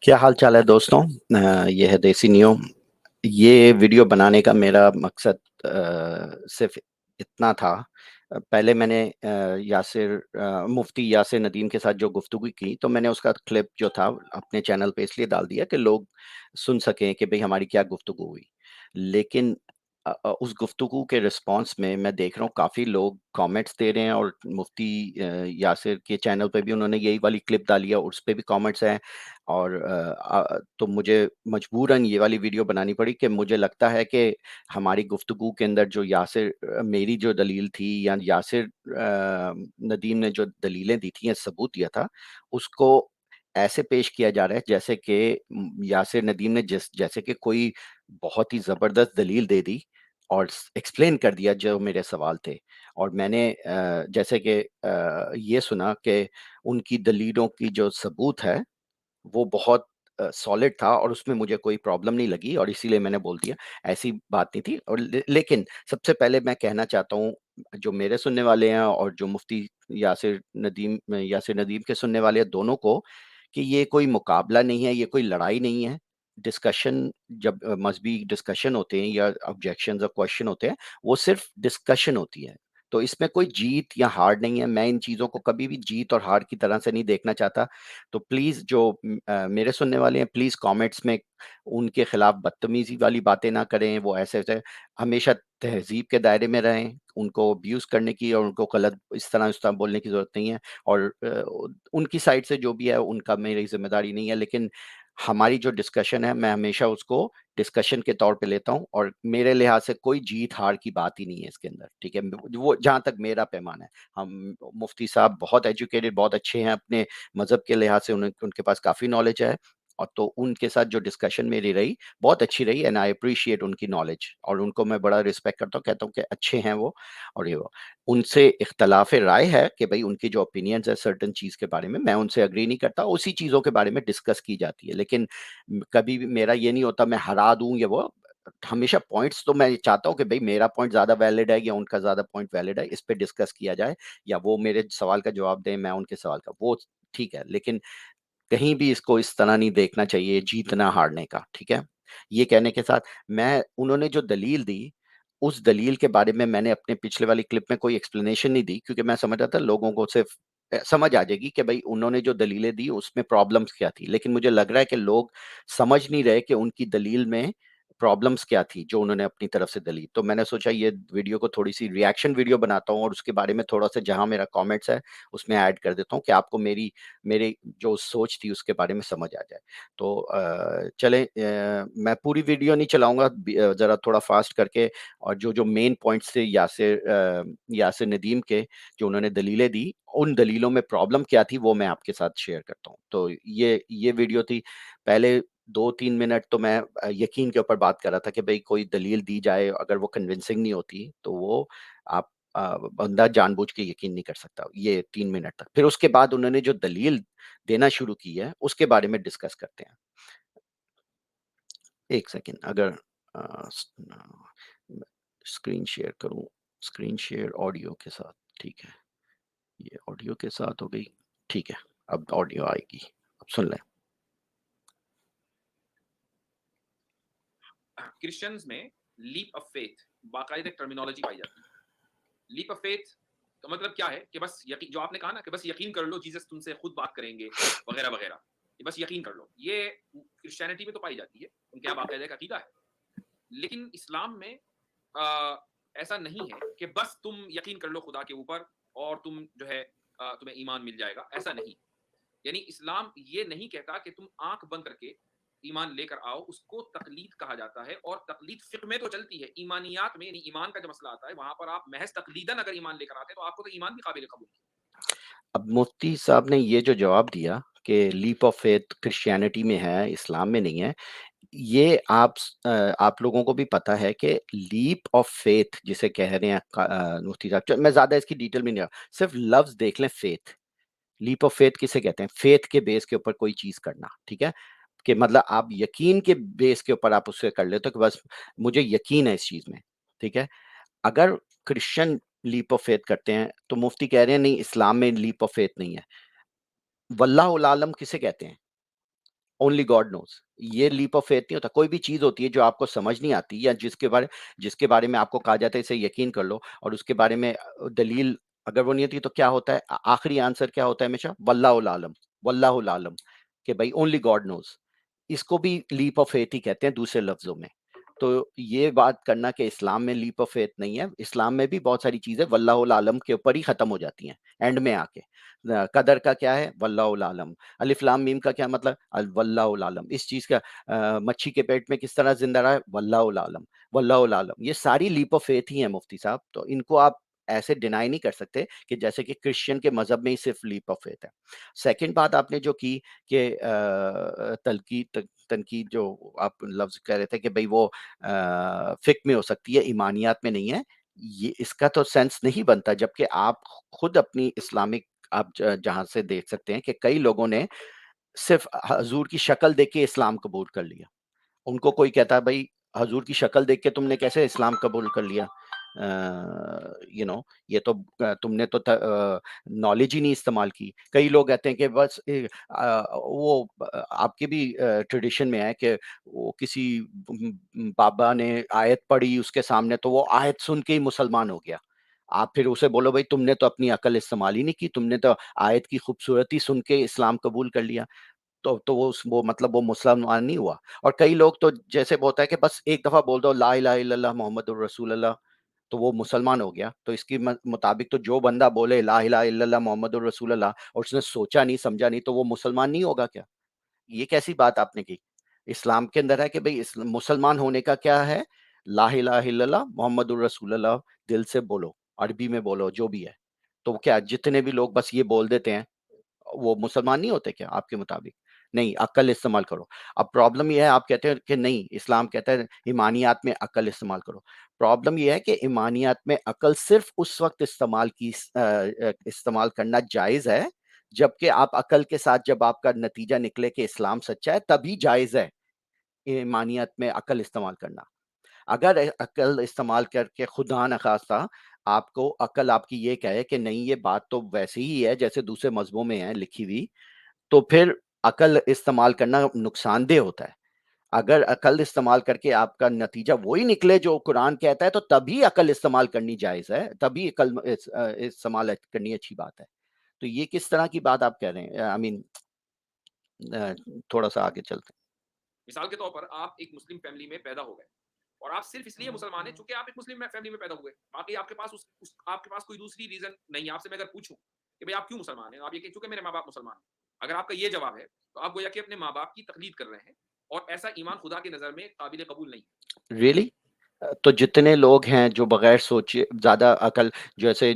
क्या हाल चाल है दोस्तों। ये है देसी नियो। ये वीडियो बनाने का मेरा मकसद सिर्फ इतना था। पहले मैंने मुफ्ती यासिर नदीम के साथ जो गुफ्तगू की तो मैंने उसका क्लिप जो था अपने चैनल पे इसलिए डाल दिया कि लोग सुन सकें कि भाई हमारी क्या गुफ्तगू हुई। लेकिन उस गुफ्तगू के रिस्पांस में मैं देख रहा हूँ काफ़ी लोग कमेंट्स दे रहे हैं और मुफ्ती यासिर के चैनल पे भी उन्होंने यही वाली क्लिप डाली है और उस पे भी कमेंट्स हैं। और तो मुझे मजबूरन ये वाली वीडियो बनानी पड़ी कि मुझे लगता है कि हमारी गुफ्तगू के अंदर जो मेरी जो दलील थी या यासिर नदीम ने जो दलीलें दी थी या सबूत दिया था उसको ऐसे पेश किया जा रहा है जैसे कि यासिर नदीम ने जैसे कि कोई बहुत ही जबरदस्त दलील दे दी और एक्सप्लेन कर दिया जो मेरे सवाल थे। और मैंने जैसे कि ये सुना कि उनकी दलीलों की जो सबूत है वो बहुत सॉलिड था और उसमें मुझे कोई प्रॉब्लम नहीं लगी और इसीलिए मैंने बोल दिया। ऐसी बात नहीं थी। और लेकिन सबसे पहले मैं कहना चाहता हूँ जो मेरे सुनने वाले हैं और जो मुफ्ती यासिर नदीम के सुनने वाले हैं दोनों को कि ये कोई मुकाबला नहीं है, ये कोई लड़ाई नहीं है। डिस्कशन जब मज़हबी डिस्कशन होते हैं या ऑब्जेक्शंस और क्वेश्चन होते हैं, वो सिर्फ डिस्कशन होती है। तो इसमें कोई जीत या हार नहीं है। मैं इन चीज़ों को कभी भी जीत और हार की तरह से नहीं देखना चाहता। तो प्लीज़ जो मेरे सुनने वाले हैं प्लीज़ कमेंट्स में उनके खिलाफ बदतमीज़ी वाली बातें ना करें। वो ऐसे-ऐसे हमेशा तहज़ीब के दायरे में रहें। उनको अब्यूज़ करने की और उनको गलत इस तरह उस तरह बोलने की ज़रूरत नहीं है। और उनकी साइड से जो भी है उनका मेरी ज़िम्मेदारी नहीं है। लेकिन हमारी जो डिस्कशन है मैं हमेशा उसको डिस्कशन के तौर पे लेता हूँ और मेरे लिहाज से कोई जीत-हार की बात ही नहीं है इसके अंदर, ठीक है? वो जहाँ तक मेरा पैमाना है। हम मुफ्ती साहब बहुत एजुकेटेड, बहुत अच्छे हैं अपने मज़हब के लिहाज से उनके पास काफ़ी नॉलेज है। और तो उनके साथ जो डिस्कशन मेरी रही, बहुत अच्छी रही एंड आई एप्रिशिएट उनकी नॉलेज और उनको मैं बड़ा रिस्पेक्ट करता हूँ, कहता हूँ कि अच्छे हैं वो। और ये वो उनसे इख्तलाफ राय है कि भई उनकी जो ओपिनियंस है सर्टेन चीज़ के बारे में, मैं उनसे एग्री नहीं करता, उसी चीज़ों के बारे में डिस्कस की जाती है। लेकिन कभी भी मेरा ये नहीं होता मैं हरा दूँ या वो, हमेशा पॉइंट्स तो मैं चाहता हूँ कि भई मेरा पॉइंट ज़्यादा वैलिड है या उनका ज़्यादा पॉइंट वैलिड है, इस पे डिस्कस किया जाए या वो मेरे सवाल का जवाब दें, मैं उनके सवाल का, वो ठीक है। लेकिन कहीं भी इसको इस तरह नहीं देखना चाहिए जीतना-हारने का, ठीक है? ये कहने के साथ मैं उन्होंने जो दलील दी, उस दलील के बारे में मैंने अपने पिछले वाली क्लिप में कोई एक्सप्लेनेशन नहीं दी क्योंकि मैं समझ रहा था लोगों को सिर्फ समझ आ जाएगी कि भई उन्होंने जो दलीलें दी उसमें प्रॉब्लम्स क्या थी। लेकिन मुझे लग रहा है कि लोग समझ नहीं रहे कि उनकी दलील में प्रॉब्लम्स क्या थी, जो उन्होंने अपनी तरफ से दली। तो मैंने सोचा ये वीडियो को थोड़ी-सी रिएक्शन वीडियो बनाता हूँ और उसके बारे में थोड़ा-सा जहाँ मेरा कमेंट्स है, उसमें ऐड कर देता हूँ कि आपको मेरी जो सोच थी उसके बारे में समझ आ जाए। तो चलें, मैं पूरी वीडियो नहीं चलाऊँगा, ज़रा थोड़ा फ़ास्ट करके और जो मेन पॉइंट्स थे यासिर नदीम के जो उन्होंने दलीलें दी, उन दलीलों में प्रॉब्लम क्या थी वो मैं आपके साथ शेयर करता हूँ। तो ये वीडियो थी। पहले 2-3 मिनट तो मैं यकीन के ऊपर बात कर रहा था कि भई कोई दलील दी जाए अगर वो कन्विंसिंग नहीं होती तो वो आप बंदा जानबूझ के यकीन नहीं कर सकता, ये 3 मिनट तक। फिर उसके बाद उन्होंने जो दलील देना शुरू की है, उसके बारे में डिस्कस करते हैं। 1 सेकंड अगर अ, स मैं स्क्रीन शेयर करूँ, स्क्रीन शेयर ऑडियो के साथ, ठीक है। ये ऑडियो के साथ हो गई, ठीक है। अब ऑडियो आएगी, अब सुन लें। क्रिश्चियंस में लीप ऑफ फेथ बाकायदा टर्मिनोलॉजी पाई जाती है। लीप ऑफ फेथ का मतलब क्या है कि बस यकीन, जो आपने कहा ना कि बस यकीन कर लो जीसस तुमसे खुद बात करेंगे वगैरह वगैरह, ये बस यकीन कर लो, ये क्रिश्चियनिटी में तो पाई जाती है, उनके यहाँ बाकायदा एक अकीदा है। लेकिन इस्लाम में आ, ऐसा नहीं है कि बस तुम यकीन कर लो खुदा के ऊपर और तुम जो है तुम्हें ईमान मिल जाएगा, ऐसा नहीं। यानी इस्लाम ये नहीं कहता कि तुम आंख बंद करके ईमान लेकर आओ, उसको तकलीद कहा जाता है। और तकलीद फिक्र में तो चलती है, ईमानियात में यानी ईमान का जो मसला आता है वहां पर आप महज तकलीदन अगर ईमान लेकर आते हैं तो आपको तो ईमान भी काबिल कबूल नहीं। अब मुफ्ती साहब ने ये जो जवाब दिया कि लीप ऑफ फेथ क्रिश्चियनिटी में है, इस्लाम में नहीं है, ये आप लोगों को भी पता है कि लीप ऑफ फेथ जिसे कह रहे हैं मुफ्ती साहब, मैं ज़्यादा इसकी डिटेल में नहीं रहा, सिर्फ लफ्ज़ देख लें फेथ। लीप ऑफ फेथ किसे कहते हैं? फेथ के बेस के ऊपर कोई चीज़ करना, ठीक है? कि मतलब आप यकीन के बेस के ऊपर आप उससे कर लेते हो कि बस मुझे यकीन है इस चीज़ में, ठीक है? अगर क्रिश्चियन लीप ऑफ फेथ करते हैं, तो मुफ्ती कह रहे हैं नहीं इस्लाम में लीप ऑफ फेथ नहीं है। वल्लाहुल आलम किसे कहते हैं? Only God knows. ये लीप ऑफ फेथ नहीं होता। कोई भी चीज होती है जो आपको समझ नहीं आती, या जिसके बारे में आपको कहा जाता है इसे यकीन कर लो, और उसके बारे में दलील अगर वो नहीं होती, तो क्या होता है? आखिरी आंसर क्या होता है हमेशा? वल्लाहुल आलम। वल्लाहुल आलम, कि भाई ओनली गॉड नोज। इसको भी लीप ऑफ फेथ ही कहते हैं दूसरे लफ्जों में। तो ये बात करना कि इस्लाम में लीप ऑफ फेथ नहीं है, इस्लाम में भी बहुत सारी चीजें वल्लाहुल आलम के ऊपर ही खत्म हो जाती हैं एंड में आके। कदर का क्या है? वल्लाहुल आलम। अलिफ लाम मीम का क्या मतलब? वल्लाहुल आलम। इस चीज का मच्छी के पेट में किस तरह जिंदा रहा है? वल्लाहुल आलम। वल्लाहुल आलम। ये सारी लीप ऑफ फेथ ही है मुफ्ती साहब, तो इनको आप ऐसे डिनाई नहीं कर सकते कि जैसे कि क्रिश्चियन के मजहब में ही सिर्फ लीप ऑफ फेथ है। सेकंड बात आपने जो की कि तनकीद जो आप लफ्ज कह रहे थे कि भाई वो फिक में हो सकती है, ईमानियात में नहीं है, ये इसका तो सेंस नहीं बनता, जबकि आप खुद अपनी इस्लामिक आप जहां से देख सकते हैं कि कई लोगों ने सिर्फ हजूर की शक्ल देख के इस्लाम कबूल कर लिया। उनको कोई कहता है भाई हजूर की शक्ल देख के तुमने कैसे इस्लाम कबूल कर लिया? यू नो, ये तो तुमने तो नॉलेज ही नहीं इस्तेमाल की। कई लोग कहते हैं कि बस वो आपके भी ट्रेडिशन में है कि वो किसी बाबा ने आयत पढ़ी उसके सामने, तो वो आयत सुन के ही मुसलमान हो गया। आप फिर उसे बोलो भाई तुमने तो अपनी अकल इस्तेमाल ही नहीं की, तुमने तो आयत की खूबसूरती सुन के इस्लाम कबूल कर लिया। तो वो मतलब वो मुसलमान नहीं हुआ। और कई लोग तो जैसे होता है कि बस एक दफा बोल दो ला इलाहा इल्लल्लाह मोहम्मदुर रसूलुल्लाह, तो वो मुसलमान हो गया। तो इसके मुताबिक तो जो बंदा बोले ला इलाहा इल्लल्लाह मोहम्मदुर रसूलुल्लाह और उसने सोचा नहीं समझा नहीं, तो वो मुसलमान नहीं होगा क्या? ये कैसी बात आपने की? इस्लाम के अंदर है कि भाई मुसलमान होने का क्या है? ला इलाहा इल्लल्लाह मोहम्मदुर रसूलुल्लाह दिल से बोलो, अरबी में बोलो, जो भी है। तो क्या जितने भी लोग बस ये बोल देते हैं, वो मुसलमान नहीं होते क्या आपके मुताबिक? नहीं, अक्ल इस्तेमाल करो। अब प्रॉब्लम ये है, आप कहते हैं कि नहीं, इस्लाम कहता है ईमानियात में अक्ल इस्तेमाल करो। प्रॉब्लम ये है कि ईमानियात में अक्ल सिर्फ उस वक्त इस्तेमाल करना जायज़ है, जबकि आप अक्ल के साथ जब आपका नतीजा निकले कि इस्लाम सच्चा है, तभी जायज़ है ईमानियात में अक्ल इस्तेमाल करना। अगर अक्ल इस्तेमाल करके खुदा न खास्ता आपको अक्ल आपकी ये कहे कि नहीं ये बात तो वैसे ही है जैसे दूसरे मज़हबों में है लिखी हुई, तो फिर अकल इस्तेमाल करना नुकसानदेह होता है। अगर अकल इस्तेमाल करके आपका नतीजा वही निकले जो कुरान कहता है, तो तभी अकल इस्तेमाल करनी जायज़ है, तभी इस्तेमाल करनी अच्छी बात है। तो ये किस तरह की बात आप कह रहे हैं? आई मीन थोड़ा-सा आगे चलते मिसाल के तौर पर आप एक मुस्लिम फैमिली में पैदा हो गए और आप सिर्फ इसलिए मुसलमान हैं चूंकि आप एक मुस्लिम फैमिली में पैदा हुए, बाकी आपके पास आपके पास कोई दूसरी रीजन नहीं है। आपसे मैं अगर पूछूं कि भाई आप क्यों मुसलमान हैं, आप ये चूंकि मेरे माँ बाप मुसलमान हैं, अगर आपका ये जवाब है तो आप गोया कि अपने माँ बाप की तकलीद कर रहे हैं, और ऐसा ईमान खुदा की नजर में काबिल कबूल नहीं हैं। रियली? तो जितने लोग हैं जो बगैर सोचे ज़्यादा अकल, जैसे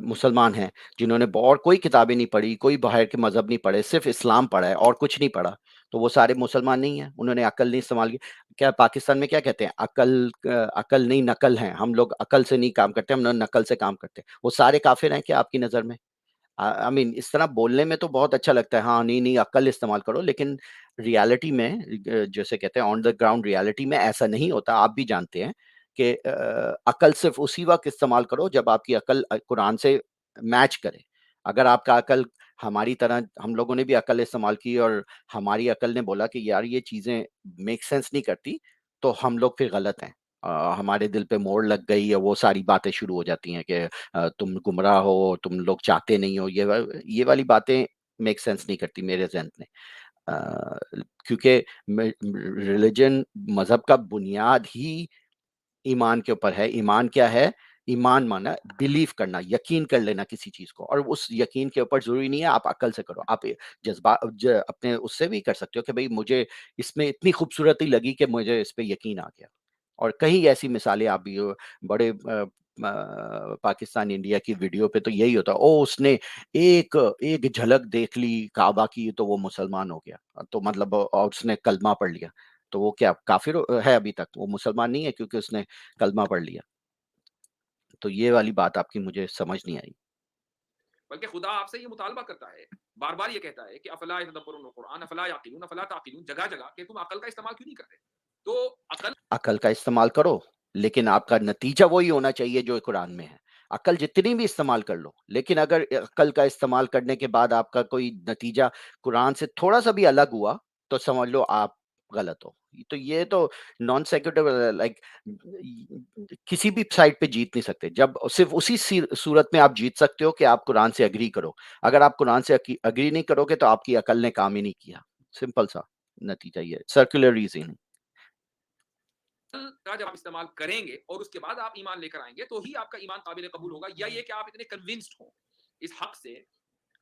मुसलमान हैं जिन्होंने और कोई किताबें नहीं पढ़ी, कोई बाहर के मज़हब नहीं पढ़े, सिर्फ इस्लाम पढ़ा है और कुछ नहीं पढ़ा, तो वो सारे मुसलमान नहीं हैं? उन्होंने अकल नहीं इस्तेमाल की। क्या पाकिस्तान में क्या कहते हैं? अकल नहीं नकल है, हम लोग अकल से नहीं काम करते, हम लोग नकल से काम करते हैं। वो सारे काफिर हैं क्या आपकी नज़र में? आई मीन इस तरह बोलने में तो बहुत अच्छा लगता है, हाँ, नहीं, नहीं अक्ल इस्तेमाल करो, लेकिन रियलिटी में जैसे कहते हैं ऑन द ग्राउंड रियलिटी में ऐसा नहीं होता। आप भी जानते हैं कि अक्ल सिर्फ उसी वक़्त इस्तेमाल करो जब आपकी अक्ल कुरान से मैच करे। अगर आपका अक्ल हमारी तरह, हम लोगों ने भी अक्ल इस्तेमाल की और हमारी अक्ल ने बोला कि यार ये चीज़ें मेक सेंस नहीं करती, तो हम लोग फिर गलत हैं। हमारे दिल पे मोड़ लग गई है, वो सारी बातें शुरू हो जाती हैं कि तुम गुमराह हो, तुम लोग चाहते नहीं हो, ये वाली बातें मेक सेंस नहीं करती मेरे ज़हन में। क्योंकि रिलीजन, मज़हब का बुनियाद ही ईमान के ऊपर है। ईमान क्या है? ईमान माना बिलीव करना, यकीन कर लेना किसी चीज़ को, और उस यकीन के ऊपर ज़रूरी नहीं है आप अक्ल से करो। आप जज़्बा अपने उससे भी कर सकते हो कि भई मुझे इसमें इतनी खूबसूरती लगी कि मुझे इस पे यकीन आ गया। और कई ऐसी मिसालें आप भी बड़े पाकिस्तान इंडिया की वीडियो पे तो यही होता है, ओह! उसने एक एक झलक देख ली काबा की तो वो मुसलमान हो गया। तो मतलब और उसने कलमा पढ़ लिया। तो वो क्या काफ़िर है अभी तक? वो मुसलमान नहीं है क्योंकि उसने कलमा पढ़ लिया। तो ये वाली बात आपकी मुझे समझ नहीं आई। बल्कि खुदा आपसे ये मुतालबा करता है, बार बार ये कहता है कि अफला यतदब्बरुन कुरान अफला याकिलून अफला ताकिलून, जगह जगह कि तुम अकल का इस्तेमाल क्यों नहीं करते? तो अकल अकल का इस्तेमाल करो, लेकिन आपका नतीजा वही होना चाहिए जो कुरान में है। अकल जितनी भी इस्तेमाल कर लो, लेकिन अगर अकल का इस्तेमाल करने के बाद आपका कोई नतीजा कुरान से थोड़ा-सा भी अलग हुआ, तो समझ लो आप गलत हो। तो ये तो नॉन सेक्युलर, लाइक किसी भी साइड पे जीत नहीं सकते। जब सिर्फ उसी सूरत में आप जीत सकते हो कि आप कुरान से एग्री करो। अगर आप कुरान से एग्री नहीं करोगे तो आपकी अकल ने काम ही नहीं किया। सिंपल सा नतीजा ये, सर्कुलर रीजनिंग। का जब आप इस्तेमाल करेंगे और उसके बाद आप ईमान लेकर आएंगे तो ही आपका ईमान काबिल कबूल होगा, या ये कि आप इतने कन्विंस्ड हो इस हक से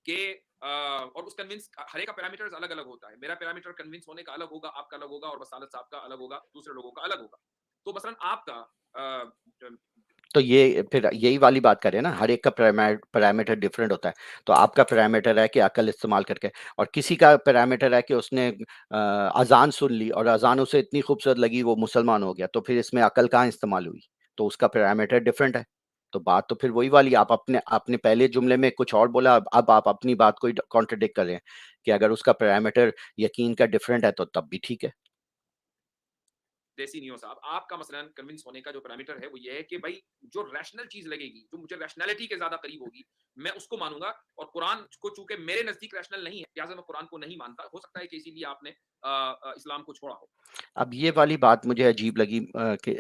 कि और उस कन्विंस हर एक का पैरामीटर्स अलग अलग होता है। मेरा पैरामीटर कन्विंस होने का अलग होगा, आपका अलग होगा, और बसालत साहब का अलग होगा, दूसरे लोगों का अलग होगा। तो मसलन आपका तो ये फिर यही वाली बात करें ना, हर एक का पैरामीटर डिफरेंट होता है। तो आपका पैरामीटर है कि अकल इस्तेमाल करके, और किसी का पैरामीटर है कि उसने अजान सुन ली और अजान उसे इतनी खूबसूरत लगी वो मुसलमान हो गया, तो फिर इसमें अकल कहाँ इस्तेमाल हुई? तो उसका पैरामीटर डिफरेंट है। तो बात तो फिर वही वाली, आप अपने आपने पहले जुमले में कुछ और बोला, अब आप अपनी बात को ही कॉन्ट्रडिक्ट कर रहे हैं कि अगर उसका पैरामीटर यकीन का डिफरेंट है तो तब भी ठीक है। देसी नियो साहब, आपका मसलन कन्विंस होने का जो पैरामीटर है वो ये है कि भाई जो रैशनल चीज लगेगी, जो मुझे रैशनैलिटी के ज्यादा करीब होगी, मैं उसको मानूंगा। और कुरान को चूंकि मेरे नजदीक रैशनल नहीं है, लिहाजा मैं कुरान को नहीं मानता। हो सकता है कि इसीलिए आपने इस्लाम को छोड़ा हो। अब ये वाली बात मुझे अजीब लगी कि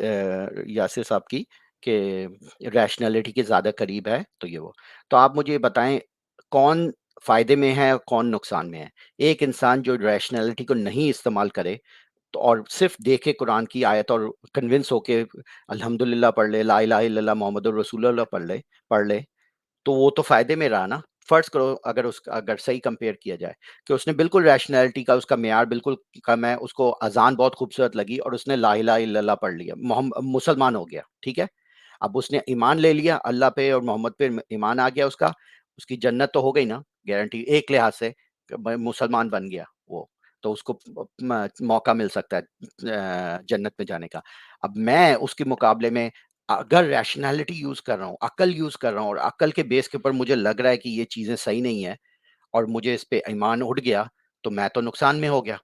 यासिर साहब की, कि रैशनैलिटी के ज़्यादा करीब है तो ये वो। तो आप मुझे बताएं कौन फ़ायदे में है और कौन नुकसान में है? एक इंसान जो रैशनैलिटी को नहीं इस्तेमाल करे तो और सिर्फ देखे कुरान की आयत और कन्विंस होके अल्हम्दुलिल्लाह पढ़ ले, ला इलाहा इल्लल्लाह मुहम्मदुर रसूलुल्लाह पढ़ ले, तो वो तो फ़ायदे में रहा ना। फ़र्ज़ करो अगर अगर सही कंपेयर किया जाए कि उसने बिल्कुल रैशनैलिटी का उसका मेयार बिल्कुल कम है, उसको अज़ान बहुत खूबसूरत लगी और उसने ला इलाहा इल्लल्लाह पढ़ लिया, मुसलमान हो गया, ठीक है? अब उसने ईमान ले लिया, अल्लाह पे और मोहम्मद पे ईमान आ गया उसका, उसकी जन्नत तो हो गई ना गारंटी एक लिहाज से, मुसलमान बन गया वो, तो उसको मौका मिल सकता है जन्नत में जाने का। अब मैं उसके मुकाबले में अगर रैशनैलिटी यूज़ कर रहा हूँ, अक्ल यूज़ कर रहा हूँ और अक्ल के बेस के ऊपर मुझे लग रहा है कि ये चीज़ें सही नहीं है और मुझे इस पे ईमान उठ गया, तो मैं तो नुकसान में हो गया।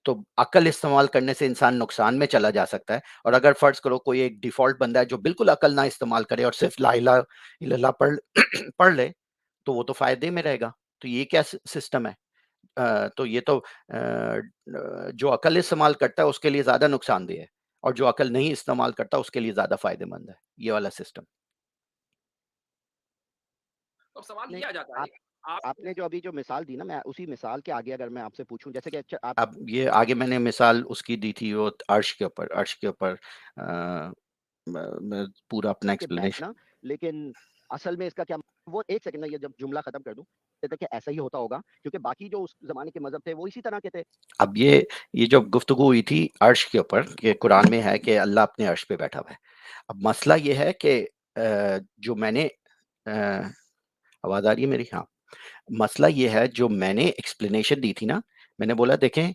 तो अक्ल इस्तेमाल करने से इंसान नुकसान में चला जा सकता है, और अगर फ़र्ज़ करो कोई एक डिफ़ॉल्ट बंदा है जो बिल्कुल अक्ल ना इस्तेमाल करे और सिर्फ़ ला इलाहा इल्लल्लाह पढ़ ले, तो वो तो फ़ायदे में रहेगा। तो ये क्या सिस्टम है? तो ये तो जो अक्ल इस्तेमाल करता है उसके लिए ज़्यादा नुकसानदेह है, और जो अक्ल नहीं इस्तेमाल करता उसके लिए ज़्यादा फ़ायदेमंद है, ये वाला सिस्टम। तो अब सवाल नहीं, ये आ जाता है, आप आप आपने जो अभी जो मिसाल दी ना, मैं उसी मिसाल के आगे अगर मैं आपसे पूछूं, जैसे कि अच्छा आप अब ये आगे मैंने मिसाल उसकी दी थी वो अर्श के ऊपर मैं पूरा अपना के एक्सप्लेनेशन। बैठना, लेकिन असल में इसका क्या, वो एक सेकंड में ये जब जुमला खत्म कर दूं, कहते कि ऐसा ही होता होगा क्योंकि बाकी जो उस जमाने के मजहब थे वो इसी तरह के थे। अब ये जो गुफ्तगू हुई थी अर्श के ऊपर, कि कुरान में है कि अल्लाह अपने अर्श पे बैठा हुआ है। अब मसला ये है कि जो मैंने आवाज़ आ रही है मेरी? हाँ। मसला ये है जो मैंने एक्सप्लेनेशन दी थी ना, मैंने बोला देखें,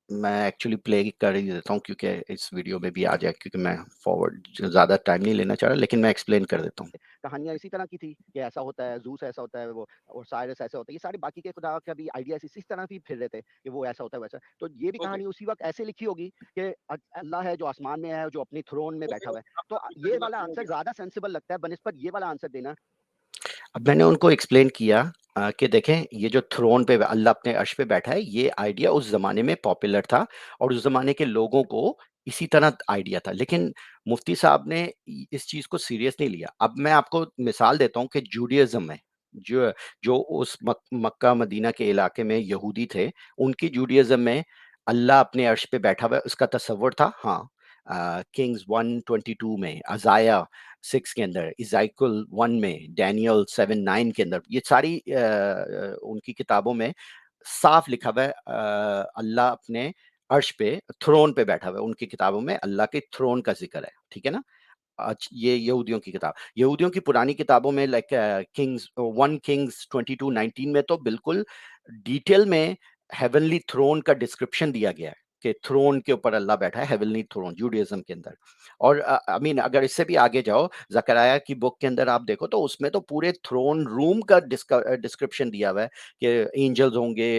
मैं एक्चुअली प्ले कर ही देता हूँ क्योंकि इस वीडियो में भी आ जाए, क्योंकि मैं फॉरवर्ड ज़्यादा टाइम नहीं लेना चाह रहा, लेकिन मैं एक्सप्लेन कर देता हूँ। कहानियां इसी तरह की थी कि ऐसा होता है, जूस ऐसा होता है, वो और साइरस ऐसा होता है, ये सारे बाकी के खुदा का भी आइडियाज इसी तरह भी फिर रहे थे कि वो ऐसा होता है वैसा। तो ये भी ओके कहानी उसी वक्त ऐसे लिखी होगी कि अल्लाह है जो आसमान में है, जो अपनी थ्रोन में बैठा ओके हुआ है। ओके, तो आपका दूसरा ये जुमला वाला शुरू हो आंसर गया। ज्यादा सेंसिबल लगता है बनिस्बत ये वाला आंसर देना। अब मैंने उनको एक्सप्लेन किया कि देखें, ये जो थ्रोन पे अल्लाह अपने अर्श पे बैठा है, ये आइडिया उस ज़माने में पॉपुलर था और उस ज़माने के लोगों को इसी तरह आइडिया था, लेकिन मुफ्ती साहब ने इस चीज़ को सीरियस नहीं लिया। अब मैं आपको मिसाल देता हूँ कि जूडियज़्म में जो जो उस मक्का मदीना के इलाके में यहूदी थे, उनकी जूडियज़्म में अल्लाह अपने अर्श पे बैठा हुआ है, उसका तसव्वुर था। हाँ, किंग्स 122 में, अज़ाया 6 के अंदर, इज़ाइकुल 1 में, डैनियल 7:9 के अंदर, ये सारी उनकी किताबों में साफ लिखा हुआ है अल्लाह अपने अर्श पे थ्रोन पे बैठा हुआ है। उनकी किताबों में अल्लाह के थ्रोन का ज़िक्र है, ठीक है ना? ये यहूदियों की किताब, यहूदियों की पुरानी किताबों में लाइक किंग्स 22:19 में तो बिल्कुल डिटेल में हेवनली थ्रोन का डिस्क्रिप्शन दिया गया है। कि थ्रोन के ऊपर अल्लाह बैठा है, हेवनली थ्रोन जुडाइज्म के अंदर। और आई मीन अगर इससे भी आगे जाओ, ज़करिया की बुक के अंदर आप देखो तो उसमें तो पूरे थ्रोन रूम का डिस्क्रिप्शन दिया हुआ है कि एंजल्स होंगे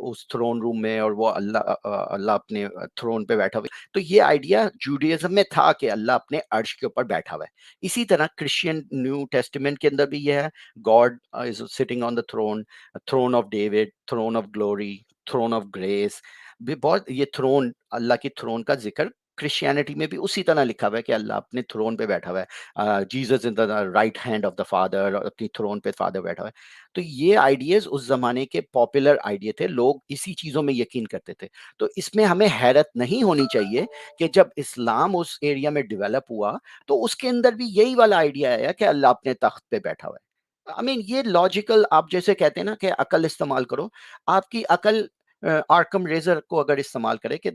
उस थ्रोन रूम में, और वो अल्लाह अपने थ्रोन पे बैठा हुआ है। तो ये आइडिया जुडाइज्म में था कि अल्लाह अपने अर्श के ऊपर बैठा हुआ है। इसी तरह क्रिश्चियन न्यू टेस्टामेंट के अंदर भी ये है, God is sitting on the throne, throne of David, throne of glory, throne of grace. भी बहुत ये थ्रोन, अल्लाह की थ्रोन का जिक्र क्रिश्चियनिटी में भी उसी तरह लिखा हुआ है कि अल्लाह अपने थ्रोन पे बैठा हुआ है, Jesus in the right hand of the father, और अपनी थ्रोन पे फादर बैठा हुआ है। तो ये आइडियाज उस जमाने के पॉपुलर आइडिया थे, लोग इसी चीजों में यकीन करते थे। तो इसमें हमें हैरत नहीं होनी चाहिए कि जब इस्लाम उस एरिया में डेवलप हुआ तो उसके अंदर भी यही वाला आइडिया आया कि अल्लाह अपने तख्त पे बैठा हुआ है। आई मीन ये लॉजिकल, आप जैसे कहते हैं ना कि अकल इस्तेमाल करो, आपकी अकल आर्कम रेजर को अगर इस्तेमाल करें कि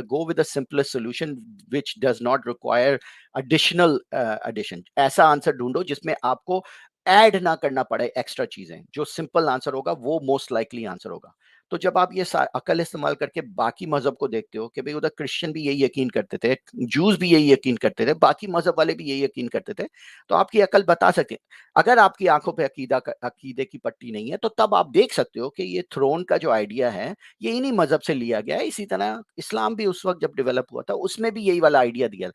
go with the simplest solution which does not require additional addition, ऐसा आंसर ढूंढो जिसमें आपको ऐड ना करना पड़े एक्स्ट्रा चीजें, जो सिंपल आंसर होगा वो मोस्ट लाइकली आंसर होगा। तो जब आप ये अकल इस्तेमाल करके बाकी मजहब को देखते हो कि भाई उधर क्रिश्चियन भी यही यकीन करते थे, जूस भी यही यकीन करते थे, बाकी मजहब वाले भी यही यकीन करते थे, तो आपकी अकल बता सकती है। अगर आपकी आंखों पे अकीदे की पट्टी नहीं है तो तब आप देख सकते हो कि ये थ्रोन का जो आइडिया है ये इन्हीं मजहब से लिया गया है। इसी तरह इस्लाम भी उस वक्त जब डेवलप हुआ था उसमें भी यही वाला आइडिया दिया।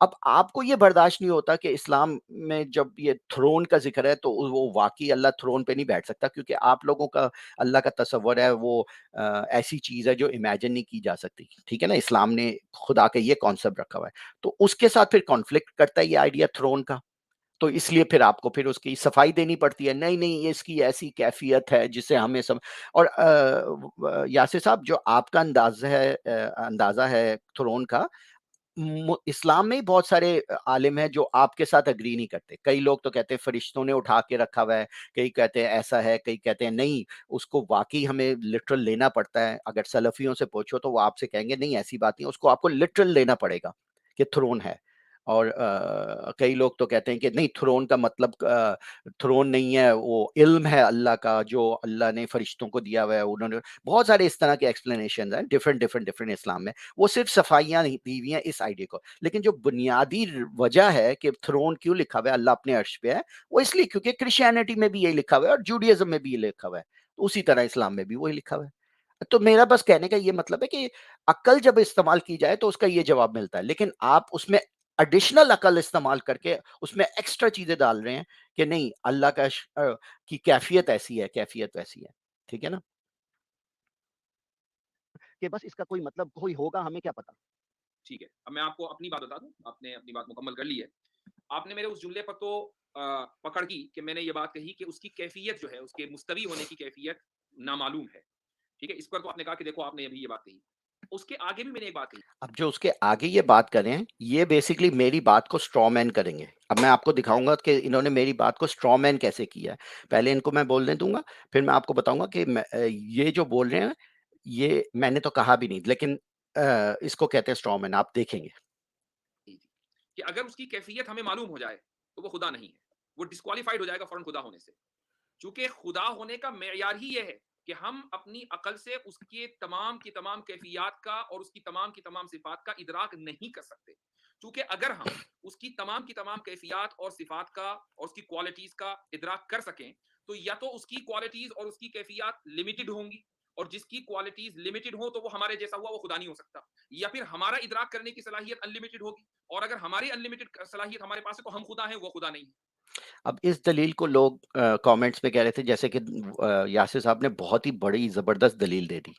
अब आपको ये बर्दाश्त नहीं होता कि इस्लाम में जब ये थ्रोन का जिक्र है तो वो वाकई अल्लाह थ्रोन पे नहीं बैठ सकता, क्योंकि आप लोगों का अल्लाह का तस्वर है वो ऐसी चीज है जो इमेजिन नहीं की जा सकती। ठीक है ना, इस्लाम ने खुदा का ये कॉन्सेप्ट रखा हुआ है, तो उसके साथ फिर कॉन्फ्लिक्ट करता है ये आइडिया थ्रोन का। तो इसलिए फिर आपको फिर उसकी सफाई देनी पड़ती है, नहीं नहीं ये इसकी ऐसी कैफियत है जिसे हमें सब। और यासिर साहब, जो आपका अंदाजा है थ्रोन का, इस्लाम में ही बहुत सारे आलिम हैं जो आपके साथ अग्री नहीं करते। कई लोग तो कहते हैं फरिश्तों ने उठा के रखा हुआ है, कई कहते हैं ऐसा है, कई कहते हैं नहीं, उसको वाकई हमें लिटरल लेना पड़ता है। अगर सलफियों से पूछो तो वो आपसे कहेंगे नहीं ऐसी बात नहीं, उसको आपको लिटरल लेना पड़ेगा कि थ्रोन है। और कई लोग तो कहते हैं कि नहीं, थ्रोन का मतलब थ्रोन नहीं है, वो इल्म है अल्लाह का जो अल्लाह ने फरिश्तों को दिया हुआ है। उन्होंने बहुत सारे इस तरह के एक्सप्लेनेशन हैं डिफरेंट डिफरेंट डिफरेंट इस्लाम में। वो सिर्फ सफाइयाँ नहीं दी हुई हैं इस आइडिया को, लेकिन जो बुनियादी वजह है कि थ्रोन क्यों लिखा हुआ है अल्लाह अपने अर्श पे है, वो इसलिए क्योंकि क्रिश्चियनिटी में भी यही लिखा हुआ है और जूडियज्म में भी ये लिखा हुआ है, तो उसी तरह इस्लाम में भी वही लिखा हुआ है। तो मेरा बस कहने का ये मतलब है कि अक्ल जब इस्तेमाल की जाए तो उसका ये जवाब मिलता है, लेकिन आप उसमें एडिशनल अकल इस्तेमाल करके उसमें एक्स्ट्रा चीजें डाल रहे हैं कि नहीं अल्लाह की कैफियत ऐसी है, कैफियत वैसी है। ठीक है ना? कि बस इसका कोई मतलब कोई होगा, हमें क्या पता? ठीक है, अब मैं आपको अपनी बात बता दूं, आपने अपनी बात मुकम्मल कर ली है। आपने मेरे उस जुमले पर तो पकड़ की कि मैंने ये बात कही कि उसकी कैफियत जो है, उसके मुस्तवी होने की कैफियत नामालूम है। ठीक है, इस पर तो आपने कहा कि देखो आपने अभी ये बात कही। उसके आगे भी मैंने एक बात कही। अब जो उसके आगे ये बात करें, ये बेसिकली मेरी बात को स्ट्रॉ मैन करेंगे। अब मैं आपको दिखाऊंगा कि इन्होंने मेरी बात को स्ट्रॉ मैन कैसे किया है। पहले इनको मैं बोलने दूंगा, फिर मैं आपको बताऊंगा कि ये जो बोल रहे हैं ये मैंने तो कहा भी नहीं, लेकिन इसको कहते हैं स्ट्रॉ मैन, आप देखेंगे। जी, जी, कि अगर उसकी कैफियत हमें मालूम हो जाए तो वो खुदा नहीं है, वो डिस्क्वालीफाइड हो जाएगा फौरन खुदा होने से। चूंकि खुदा होने का मेयार ही ये है कि हम अपनी अकल से उसके तमाम की तमाम कैफियत का और उसकी तमाम की तमाम सिफात का इदराक नहीं कर सकते। चूंकि अगर हम उसकी तमाम की तमाम कैफियत और सिफात का और उसकी क्वालिटीज का इदराक कर सकें, तो या तो उसकी क्वालिटीज और उसकी कैफियत लिमिटेड होंगी, और जिसकी क्वालिटीज लिमिटेड हो तो वो हमारे जैसा हुआ, वो खुदा नहीं हो सकता। या फिर हमारा इदराक करने की सलाहियत अनलिमिटेड होगी, और अगर हमारी अनलिमिटेड सलाहियत हमारे पास है तो हम खुदा हैं, वो खुदा नहीं है। अब इस दलील को लोग कमेंट्स में कह रहे थे जैसे कि यासिर साहब ने बहुत ही बड़ी जबरदस्त दलील दे दी।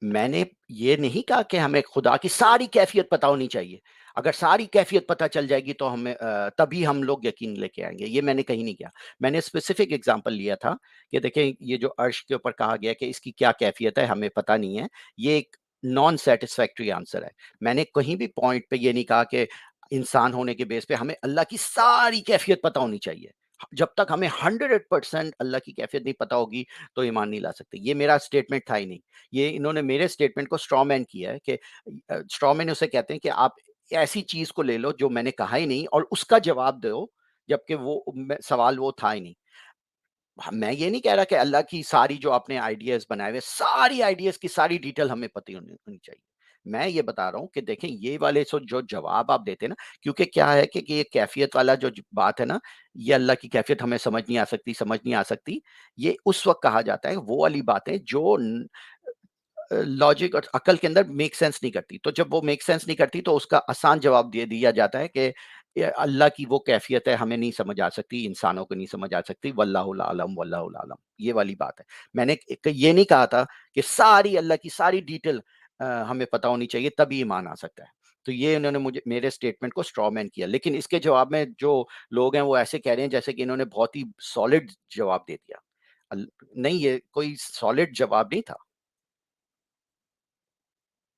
मैंने ये नहीं कहा कि हमें खुदा की सारी कैफियत पता होनी चाहिए। अगर सारी कैफियत पता चल जाएगी तो हमें तभी हम लोग यकीन लेके आएँगे, ये मैंने कहीं नहीं किया। मैंने स्पेसिफिक एग्ज़ाम्पल लिया था कि देखें ये जो अर्श के ऊपर कहा गया कि इसकी क्या कैफियत है हमें पता नहीं है, ये एक नॉन सैटिस्फैक्टरी आंसर है। मैंने कहीं भी पॉइंट पे ये नहीं कहा कि इंसान होने के बेस पे हमें अल्लाह की सारी कैफियत पता होनी चाहिए। जब तक हमें 100% अल्लाह की कैफियत नहीं पता होगी तो ईमान नहीं ला सकते। ये मेरा स्टेटमेंट था ही नहीं। ये इन्होंने मेरे स्टेटमेंट को स्ट्रॉ मैन किया है कि स्ट्रॉ मैन उसे कहते हैं कि आप ऐसी चीज को ले लो जो मैंने कहा ही नहीं और उसका जवाब दो, जबकि वो सवाल वो था ही नहीं। मैं ये नहीं कह रहा कि अल्लाह की सारी जो आपने आइडियाज़ बनाए हुए, सारी आइडियाज़ की सारी डिटेल हमें पता होनी होनी चाहिए। मैं ये बता रहा हूँ कि देखें ये वाले जो जवाब आप देते हैं ना, क्योंकि क्या है कि ये कैफ़ियत वाला जो बात है ना, ये अल्लाह की कैफ़ियत हमें समझ नहीं आ सकती। ये उस वक़्त कहा जाता है, वो वाली बातें जो लॉजिक और अकल के अंदर मेक सेंस नहीं करती। तो जब वो मेक सेंस नहीं करती तो उसका आसान जवाब दे दिया जाता है कि ये अल्लाह की वो कैफ़ियत है, हमें नहीं समझ आ सकती, इंसानों को नहीं समझ आ सकती, वल्लाहुल आलम वल्लाहुल आलम, ये वाली बात है। मैंने ये नहीं कहा था कि सारी अल्लाह की सारी डिटेल हमें पता होनी चाहिए तभी ईमान आ सकता है। तो ये इन्होंने मुझे मेरे स्टेटमेंट को स्ट्रॉ मैन किया। लेकिन इसके जवाब में जो लोग हैं वो ऐसे कह रहे हैं जैसे कि इन्होंने बहुत ही सॉलिड जवाब दे दिया। नहीं, ये कोई सॉलिड जवाब नहीं था।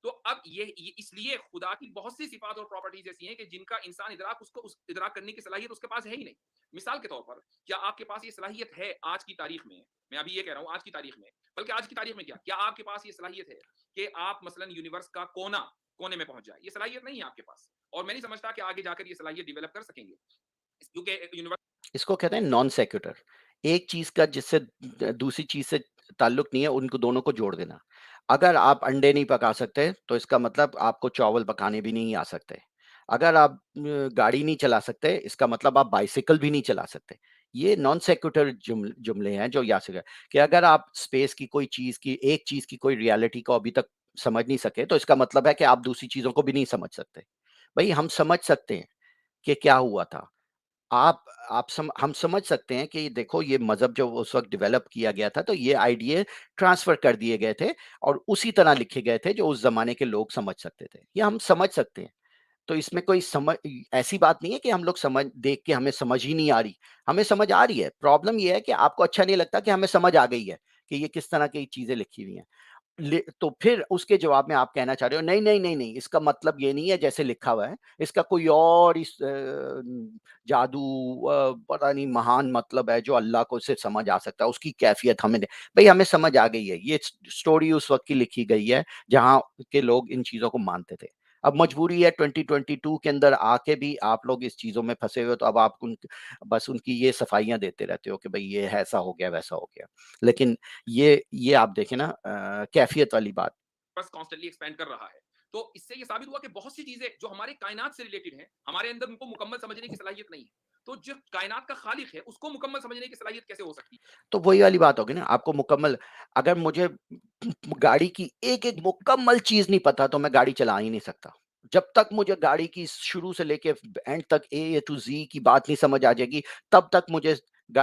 तो अब ये इसलिए खुदा की बहुत सी सिफात और प्रॉपर्टीज ऐसी हैं कि जिनका इंसान इदराक उसको उस इदराक करने की सलाहियत उसके पास है ही नहीं। मिसाल के तौर पर क्या आपके पास ये सलाहियत है आज की तारीख में? मैं अभी ये कह रहा हूं आज की तारीख में, बल्कि आज की तारीख में क्या आपके पास ये सलाहियत है कि आप मसलन यूनिवर्स का कोने में पहुंच जाए? ये सलाहियत नहीं है आपके पास, और मैं नहीं समझता कि आगे जाकर ये सलाहियत डेवलप कर सकेंगे, क्योंकि यूनिवर्स इसको कहते हैं नॉन सेक्युटर। एक चीज़ का जिससे दूसरी चीज़ से ताल्लुक नहीं है, उनको दोनों को जोड़ देना। अगर आप अंडे नहीं पका सकते, तो इसका मतलब आपको चावल पकाने भी नहीं आ सकते। अगर आप गाड़ी नहीं चला सकते, इसका मतलब आप बाइसिकल भी नहीं चला सकते। ये नॉन सेक्युटर जुमले हैं जो याद से कि अगर आप स्पेस की कोई चीज़ की एक चीज़ की कोई रियलिटी को अभी तक समझ नहीं सके, तो इसका मतलब है कि आप दूसरी चीज़ों को भी नहीं समझ सकते। भई हम समझ सकते हैं कि क्या हुआ था। हम समझ सकते हैं कि देखो ये मज़हब जो उस वक़्त डेवलप किया गया था, तो ये आइडिया ट्रांसफ़र कर दिए गए थे और उसी तरह लिखे गए थे जो उस ज़माने के लोग समझ सकते थे। ये हम समझ सकते हैं। तो इसमें कोई ऐसी बात नहीं है कि हम लोग देख के हमें समझ ही नहीं आ रही। हमें समझ आ रही है। प्रॉब्लम ये है कि आपको अच्छा नहीं लगता कि हमें समझ आ गई है, कि ये किस तरह की चीज़ें लिखी हुई हैं। तो फिर उसके जवाब में आप कहना चाह रहे हो नहीं, नहीं, नहीं, नहीं, इसका मतलब ये नहीं है जैसे लिखा हुआ है, इसका कोई और जादू पता नहीं महान मतलब है जो अल्लाह को सिर्फ समझ आ सकता है, उसकी कैफियत हमें भाई हमें समझ आ गई है, ये स्टोरी उस वक्त की लिखी गई है जहाँ के लोग इन चीजों को मानते थे। अब मजबूरी है 2022 के अंदर आके भी आप लोग इस चीजों में फंसे हुए हो, तो अब आप बस उनकी ये सफाइयां देते रहते हो कि भाई ये ऐसा हो गया वैसा हो गया। लेकिन ये आप देखें ना कैफियत वाली बात। कॉन्स्टेंटली एक्सपेंड कर रहा है। तो इससे ये साबित हुआ कि बहुत सी चीजें जो हमारे कायनात से रिलेटेड हैं, हमारे अंदर उनको मुकम्मल समझने की सलाहियत नहीं है। तो जो कायनात का खालिक है, उसको मुकम्मल समझने की सलाहियत कैसे हो सकती है? तो वही वाली बात होगी ना, आपको मुकम्मल अगर मुझे गाड़ी की एक-एक मुकम्मल चीज़ नहीं पता तो मैं गाड़ी चला ही नहीं सकता। जब तक मुझे गाड़ी की शुरू से लेके एंड तक ए टू ज़ी की बात नहीं समझ आ जाएगी, तब तक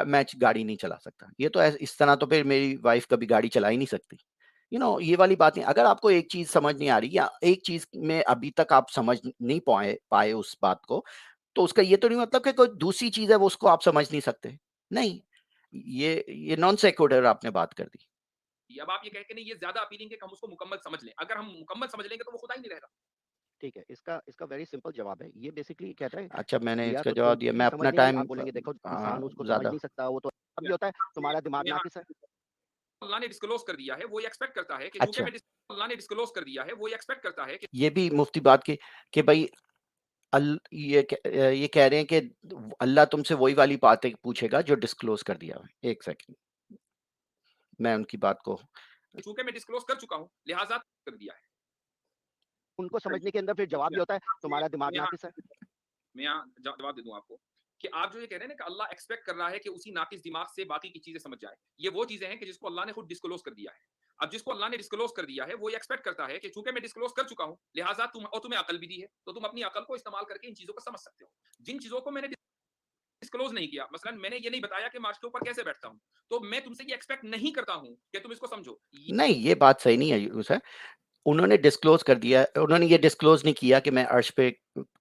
मैं गाड़ी नहीं चला सकता। ये तो इस तरह तो फिर मेरी वाइफ़ कभी गाड़ी चला ही नहीं सकती। ये वाली बात नहीं। अगर आपको एक चीज़ समझ नहीं आ रही या एक चीज़ में अभी तक आप समझ नहीं पाए पाए उस बात को, तो उसका ये तो नहीं मतलब कि कोई दूसरी चीज़ है वो उसको आप समझ नहीं सकते। नहीं, ये नॉन सेक्युलर आपने बात कर दी। अब आप ये कह के नहीं, ये ज्यादा अपीलिंग है कि हम उसको मुकम्मल समझ लें। अगर हम मुकम्मल समझ लेंगे तो वो खुदा ही नहीं रहेगा। ठीक है, इसका इसका वेरी सिंपल जवाब है। ये बेसिकली कहता है अच्छा, मैंने या इसका तो जवाब तुम दिया, ही मैं अपना समझ नहीं रही, टाइम आप बोलेंगे देखो इंसान उसको समझ ज़्यादा नहीं सकता, वो तो अभी होता है तुम्हारा दिमाग नाकिस है। अल्लाह ने डिस्क्लोज कर दिया है, वो ये एक्सपेक्ट करता है कि चूंकि अच्छा, मैं अल्लाह ने डिस्क्लोज कर दिया है, वो ये एक्सपेक्ट करता है कि ये भी मुफ्ती बात की कि भई ये कह रहे हैं कि अल्लाह तुमसे वही वाली बातें पूछेगा जो डिस्क्लोज़ कर दिया है। 1 सेकंड, मैं उनकी बात को चूंकि मैं डिस्क्लोज कर चुका हूं, लिहाजा कर दिया है। उनको समझने के अंदर फिर जवाब ये होता है तुम्हारा दिमाग मैं नाकिस है। मैं यहाँ जवाब दे दूं आपको कि आप जो ये कह रहे हैं ना कि अल्लाह एक्सपेक्ट कर रहा है कि उसी नाकिस दिमाग से बाकी की चीजें समझ जाए, ये वो चीजें हैं कि जिसको अल्लाह ने खुद डिस्क्लोज कर दिया है। अब जिसको अल्लाह ने डिस्क्लोज कर दिया है, वो ये एक्सपेक्ट करता है कि चूंकि मैं डिस्क्लोज कर चुका हूं, लिहाजा तुम्हें अकल भी दी है, तो तुम अपनी अकल को इस्तेमाल करके इन चीजों को समझ सकते हो। जिन चीजों को मैंने डिस्क्लोज नहीं किया, मसलन मैंने ये नहीं बताया कि मार्च के ऊपर कैसे बैठता हूं, तो मैं तुमसे ये एक्सपेक्ट नहीं करता हूं कि तुम इसको समझो। नहीं, ये बात सही नहीं है यूसुफ। उन्होंने डिस्क्लोज़ कर दिया, उन्होंने ये डिस्क्लोज़ नहीं किया कि मैं अर्श पे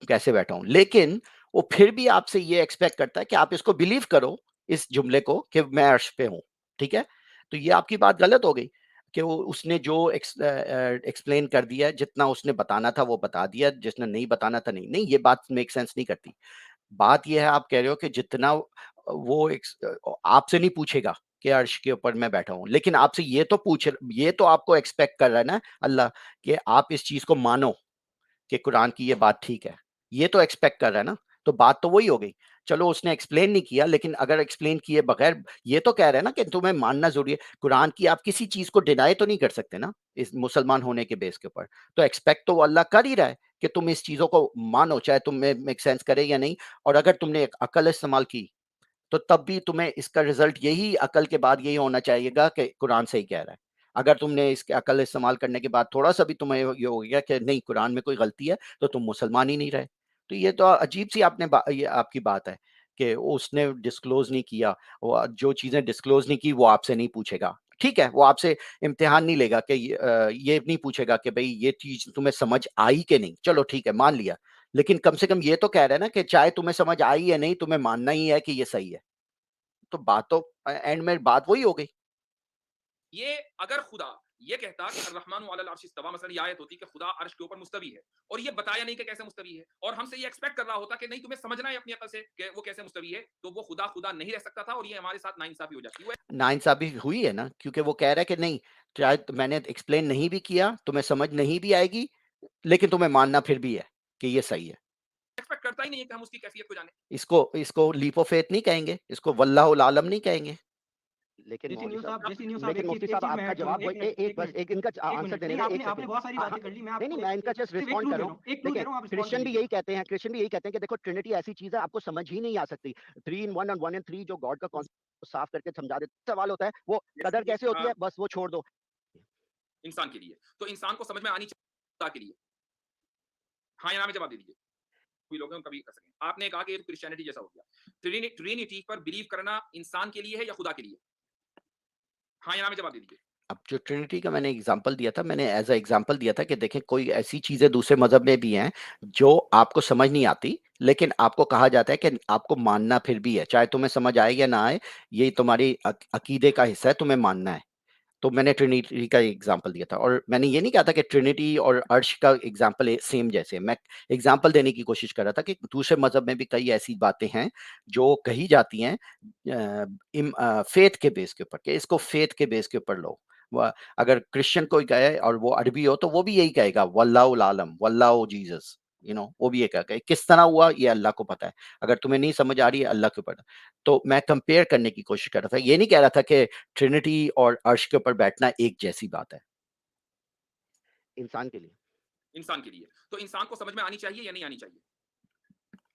कैसे बैठा हूँ। लेकिन वो फिर भी आपसे ये एक्सपेक्ट करता है कि आप इसको बिलीव करो, इस जुमले को कि मैं अर्श पे हूँ, ठीक है? तो ये आपकी बात गलत हो गई कि वो उसने जो एक्सप्लेन कर दिया, जितना उसने बताना था वो बता दिया, जिसने नहीं बताना था नहीं। नहीं, ये बात मेक सेंस नहीं करती। बात ये है, आप कह रहे हो कि जितना वो आपसे नहीं पूछेगा कि अर्श के ऊपर मैं बैठा हूँ, लेकिन आपसे ये तो आपको एक्सपेक्ट कर रहा है ना अल्लाह, कि आप इस चीज़ को मानो कि कुरान की ये बात ठीक है। ये तो एक्सपेक्ट कर रहा है ना, तो बात तो वही हो गई। चलो उसने एक्सप्लेन नहीं किया, लेकिन अगर एक्सप्लेन किए बगैर ये तो कह रहे हैं ना कि तुम्हें मानना जरूरी है कुरान की, आप किसी चीज को डिनाई तो नहीं कर सकते ना इस मुसलमान होने के बेस के ऊपर। तो एक्सपेक्ट तो वो अल्लाह कर ही रहा है कि तुम इस चीजों को मानो, चाहे तुम्हें मेक सेंस करे या नहीं। और अगर तुमने एक अकल इस्तेमाल की तो तब भी तुम्हें इसका रिजल्ट यही, अकल के बाद यही होना चाहिएगा कि कुरान सही कह रहा है। अगर तुमने इसके अकल इस्तेमाल करने के बाद थोड़ा सा भी तुम्हें ये हो गया कि नहीं कुरान में कोई गलती है, तो तुम मुसलमान ही नहीं रहे। तो ये तो अजीब सी ये आपकी बात है कि उसने डिस्क्लोज नहीं किया, वो जो चीजें डिस्क्लोज नहीं की वो आपसे नहीं पूछेगा। ठीक है, वो आपसे इम्तिहान नहीं लेगा कि ये नहीं पूछेगा कि भाई ये चीज तुम्हें समझ आई कि नहीं, चलो ठीक है मान लिया। लेकिन कम से कम ये तो कह रहे हैं ना कि चाहे तुम्हें समझ आई या नहीं, तुम्हें मानना ही है कि ये सही है। तो बात तो एंड में बात वही हो गई। ये अगर खुदा ये कहता कि अर्रहमान अलल अर्श इस्तवा, मसलन ये आयत होती कि खुदा अर्श के ऊपर मुस्तवी है, और ये बताया नहीं कि कैसे मुस्तवी है, और हमसे ये एक्सपेक्ट कर रहा होता कि नहीं तुम्हें समझना है अपनी अकल से कि वो कैसे मुस्तवी है, तो वो खुदा खुदा नहीं रह सकता था, और ये हमारे साथ नाइंसाफी हो जाती है। नाइंसाफी हुई है ना, क्योंकि वो कह रहा है कि नहीं, चाहे मैंने एक्सप्लेन नहीं भी किया, तुम्हें समझ नहीं भी आएगी, लेकिन तुम्हें मानना फिर भी है कि ये सही है। एक्सपेक्ट करता ही नहीं है कि हम उसकी कैफियत को जाने। इसको इसको लीप ऑफ फेथ नहीं कहेंगे, इसको वल्लाहुल आलम नहीं कहेंगे। लेकिन जैसी मौलवी न्यूज़ साहब साहब जैसी न्यूज़ साहब लेकिन एक मुफ्ती चीज़ एक साहब चीज़ मैं आपका ऐड जवाब करूँ, वो एक मिनट, एक बस मिनट। एक इनका एक आंसर मिनट, देने नहीं का एक आपने सेकंड। आपने बहुत सारी बातें कर ली, मैं नहीं, आपको मैं इनका जस्ट सिर्फ एक रिस्पॉन्ड क्लू कर दे रहा रहा हूँ। हूँ, एक क्लू दे देखिए, रहा हूँ, आप रिस्पॉन्ड कर क्रिश्चियन भी लीजिए। यही कहते हैं, क्रिश्चियन भी यही कहते हैं कि देखो ट्रिनिटी ऐसी चीज़ है, आपको समझ ही नहीं आ सकती। 3 इन 1 और 1 इन 3 जो गॉड का कॉन्सेप्ट साफ करके समझा देते। सवाल होता है वो जैसे कदर ये कैसे होती है, बस वो छोड़ दो। इंसान के लिए, तो इंसान को समझ में आनी चाहिए खुदा के लिए। हाँ या ना में जवाब दे दीजिए, कोई लोग हैं उनका भी कर सकें। आपने कहा कि ये तो क्रिश्चियनिटी जैसा हो गया। ट्रिनिटी पर बिलीव करना इंसान के लिए है या खुदा के लिए? हाँ या ना में जवाब दे दीजिए। अब जो ट्रिनिटी का मैंने एग्जांपल दिया था, मैंने एज अ एग्जांपल दिया था कि देखें कोई ऐसी चीजें दूसरे मजहब में भी हैं जो आपको समझ नहीं आती, लेकिन आपको कहा जाता है कि आपको मानना फिर भी है, चाहे तुम्हें समझ आए या ना आए, ये तुम्हारी अकीदे का हिस्सा है, तुम्हें मानना है। तो मैंने ट्रिनिटी का एग्जांपल दिया था, और मैंने ये नहीं कहा था कि ट्रिनिटी और अर्श का एग्जांपल सेम जैसे हैं। मैं एग्जांपल देने की कोशिश कर रहा था कि दूसरे मजहब में भी कई ऐसी बातें हैं जो कही जाती हैं फेथ के बेस के ऊपर, कि इसको फेथ के बेस के ऊपर लो। अगर क्रिश्चियन कोई कहे और वो अरबी हो तो वो भी यही कहेगा वल्लाहुल आलम, वल्लाहु जीसस, वो भी ये कहेगा। किस तरह हुआ ये अल्लाह को पता है, अगर तुम्हें नहीं समझ आ रही है अल्लाह को पता। तो मैं कंपेयर करने की कोशिश कर रहा था, ये नहीं कह रहा था कि ट्रिनिटी और अर्श के ऊपर बैठना एक जैसी बात है। इंसान के लिए इंसान के लिए, तो इंसान को समझ में आनी चाहिए या नहीं आनी चाहिए?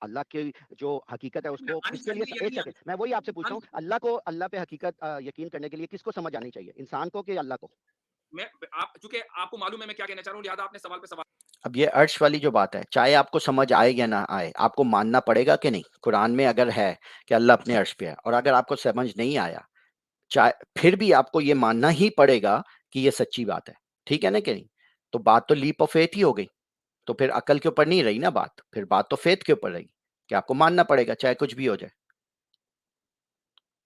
अल्लाह की जो हकीकत है उसको आनी किसके लिए, चाहिए या एक नहीं सेकंड आनी मैं वही आपसे पूछ रहा चाहिए? हूँ, अल्लाह पे हकीकत यकीन करने के लिए किसको समझ आनी चाहिए, इंसान को कि अल्लाह को? मैं आप चूंकि आपको मालूम है मैं क्या कहना चाह रहा हूँ, लिहाजा आपने सवाल पे सवाल। अब ये अर्श वाली जो बात है, चाहे आपको समझ आए या ना आए, आपको मानना पड़ेगा कि नहीं। कुरान में अगर है कि अल्लाह अपने अर्श पे है, और अगर आपको समझ नहीं आया, चाहे फिर भी आपको ये मानना ही पड़ेगा कि ये सच्ची बात है। ठीक है ना कि नहीं? तो बात तो लीप ऑफ फेथ ही हो गई। तो फिर अकल के ऊपर नहीं रही ना बात, फिर बात तो फेथ के ऊपर रही कि आपको मानना पड़ेगा चाहे कुछ भी हो जाए।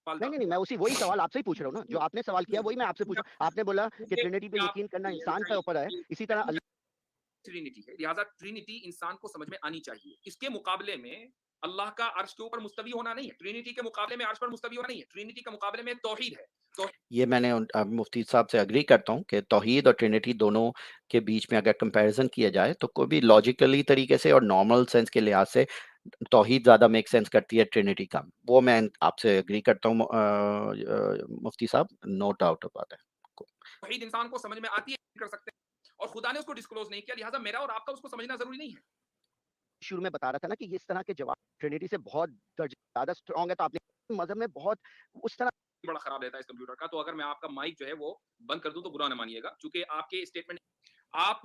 सवाल नहीं, था नहीं, नहीं, मैं वही सवाल आपसे ही पूछ रहा हूँ ना, जो आपने सवाल किया वही मैं आपसे पूछ रहा हूँ। आपने बोला कि क्योंकि ट्रिनिटी पे आप यकीन करना इंसान के ऊपर है, इसी तरह ट्रिनिटी है, लिहाजा ट्रिनिटी इंसान को समझ में आनी चाहिए। इसके मुकाबले में अल्लाह का अर्श के ऊपर मुस्तवी होना नहीं है, ट्रिनिटी के मुकाबले में अर्श पर मुस्तवी होना नहीं है, ट्रिनिटी के मुकाबले में तौहीद है। तो ये मैंने मुफ्ती साहब से अग्री करता हूँ कि तौहीद और ट्रिनिटी दोनों के बीच में अगर कंपैरिजन किया जाए तो कोई भी लॉजिकली तरीके से और नॉर्मल सेंस के लिहाज से तौहीद ज़्यादा मेक सेंस करती है ट्रिनिटी का। वो मैं आपसे एग्री करता हूँ मुफ्ती साहब, नो डाउट अबाउट है। तौहीद इंसान को समझ में आती है, कर सकते हैं, और खुदा ने उसको डिस्क्लोज नहीं किया, लिहाजा मेरा और आपका उसको समझना जरूरी नहीं है। शुरू में बता रहा था ना कि इस तरह के जवाब ट्रिनिटी से बहुत ज़्यादा स्ट्रॉन्ग है, तो आपने मज़हब में बहुत उस तरह बड़ा खराब रहता है इस कंप्यूटर का, तो अगर मैं आपका माइक जो है वो बंद कर दूं तो बुरा ना मानिएगा, क्योंकि आपके स्टेटमेंट आप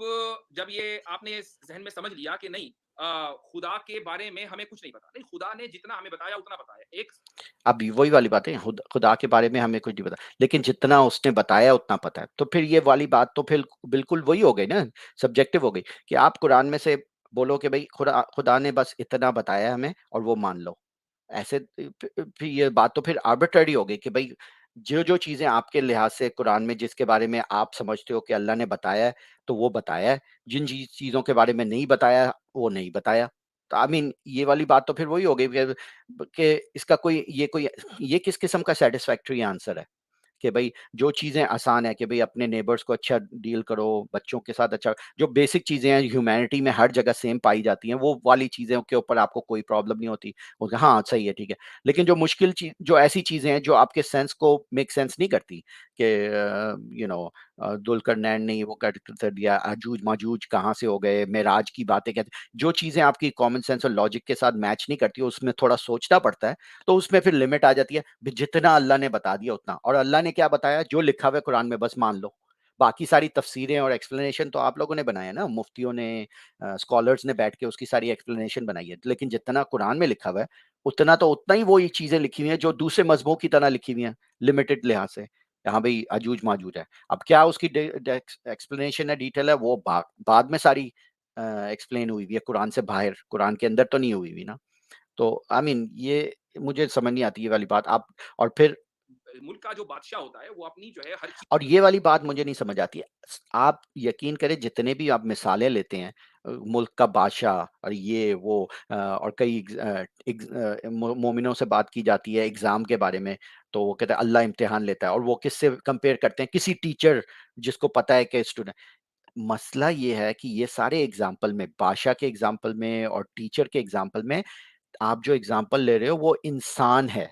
जब ये आपने जहन में समझ लिया कि नहीं खुदा के बारे में हमें कुछ नहीं पता, नहीं खुदा ने जितना हमें बताया उतना बताया। एक अब वही वाली बात है, खुदा के बारे में हमें कुछ नहीं पता, लेकिन जितना उसने बताया उतना पता है। तो फिर ये वाली बात तो फिर बिल्कुल वही हो गई ना, सब्जेक्टिव हो गई, कि आप कुरान में से बोलो कि भाई खुदा खुदा ने बस इतना बताया हमें और वो मान लो। ऐसे फिर ये बात तो फिर आर्बिट्ररी हो गई कि भाई जो जो चीजें आपके लिहाज से कुरान में जिसके बारे में आप समझते हो कि अल्लाह ने बताया है, तो वो बताया है। जिन चीजों के बारे में नहीं बताया वो नहीं बताया। तो आई मीन ये वाली बात तो फिर वही हो गई कि इसका कोई ये किस किस्म का सेटिस्फैक्टरी आंसर है कि भाई जो चीज़ें आसान है कि भाई अपने नेबर्स को अच्छा डील करो, बच्चों के साथ अच्छा, जो बेसिक चीज़ें हैं ह्यूमैनिटी में हर जगह सेम पाई जाती हैं, वो वाली चीज़ों के ऊपर आपको कोई प्रॉब्लम नहीं होती। हाँ, सही है, ठीक है। लेकिन जो मुश्किल चीज़, जो ऐसी चीज़ें हैं जो आपके सेंस को मेक सेंस नहीं करती कि दुलकरनैन ने वो कर दिया, अजूज-माजूज कहाँ से हो गए, मेराज की बातें कहते, जो चीज़ें आपकी कॉमन सेंस और लॉजिक के साथ मैच नहीं करती, उसमें थोड़ा सोचना पड़ता है, तो उसमें फिर लिमिट आ जाती है। जितना अल्लाह ने बता दिया उतना, और अल्लाह ने क्या बताया, जो लिखा हुआ है कुरान में बस मान लो। बाकी सारी तफसीरें और एक्सप्लेनेशन तो आप लोगों ने बनाए हैं ना, मुफ्तियों ने, स्कॉलर्स ने बैठ के उसकी सारी एक्सप्लेनेशन बनाई है, लेकिन जितना कुरान में लिखा हुआ है उतना तो उतना ही वो ये चीज़ें लिखी हुई हैं जो दूसरे मज़हबों की तरह लिखी हुई हैं, लिमिटेड लिहाज से। हाँ भाई, अजूज-माजूज है। अब क्या उसकी एक्सप्लेनेशन है, डिटेल है, वो बाद में सारी एक्सप्लेन हुई हुई है कुरान से बाहर, कुरान के अंदर तो नहीं हुई हुई ना। तो आई मीन ये मुझे समझ नहीं आती ये वाली बात आप। और फिर मुल्क का जो बादशाह होता है वो अपनी जो है हर चीज और ये वाली बात मुझे नहीं समझ आती है। आप यकीन करें, जितने भी आप मिसालें लेते हैं, मुल्क का बादशाह और ये वो, और कई मोमिनों से बात की जाती है एग्जाम के बारे में, तो वो कहते हैं अल्लाह इम्तिहान लेता है, और वो किससे कंपेयर करते हैं, किसी टीचर जिसको पता है कि स्टूडेंट। मसला ये है कि ये सारे एग्जाम्पल में, बादशाह के एग्जाम्पल में और टीचर के एग्जाम्पल में, आप जो एग्जाम्पल ले रहे हो वो इंसान है,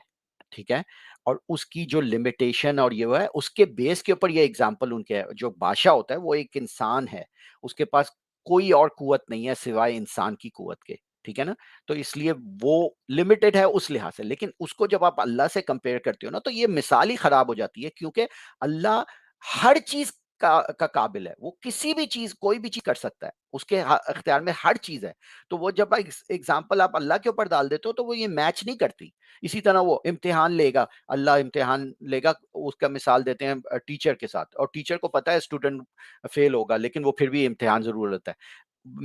ठीक है? और उसकी जो लिमिटेशन और ये वो है, उसके बेस के ऊपर ये एग्जाम्पल उनके है। जो बादशाह होता है वो एक इंसान है, उसके पास कोई और कुव्वत नहीं है सिवाय इंसान की कुव्वत के, ठीक है ना? तो इसलिए वो लिमिटेड है उस लिहाज से। लेकिन उसको जब आप अल्लाह से कंपेयर करते हो ना, तो ये मिसाल ही खराब हो जाती है, क्योंकि अल्लाह हर चीज़ का काबिल है। वो किसी भी चीज़, कोई भी चीज़ कर सकता है। उसके इख्तियार में हर चीज़ है। तो वो जब एग्जाम्पल आप अल्लाह के ऊपर डाल देते हो, तो वो ये मैच नहीं करती। इसी तरह वो इम्तिहान लेगा, अल्लाह इम्तिहान लेगा, उसका मिसाल देते हैं टीचर के साथ, और टीचर को पता है स्टूडेंट फेल होगा, लेकिन वो फिर भी इम्तिहान ज़रूर लेता है।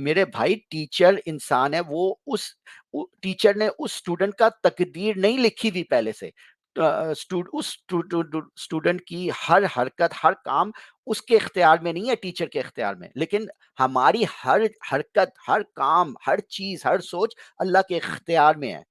मेरे भाई, टीचर इंसान है, वो टीचर ने उस स्टूडेंट का तकदीर नहीं लिखी हुई पहले से। स्टूडेंट की हर हरकत, हर काम उसके इख्तियार में नहीं है, टीचर के इख्तियार में। लेकिन हमारी हर हरकत, हर काम, हर चीज़, हर सोच अल्लाह के इख्तियार में है।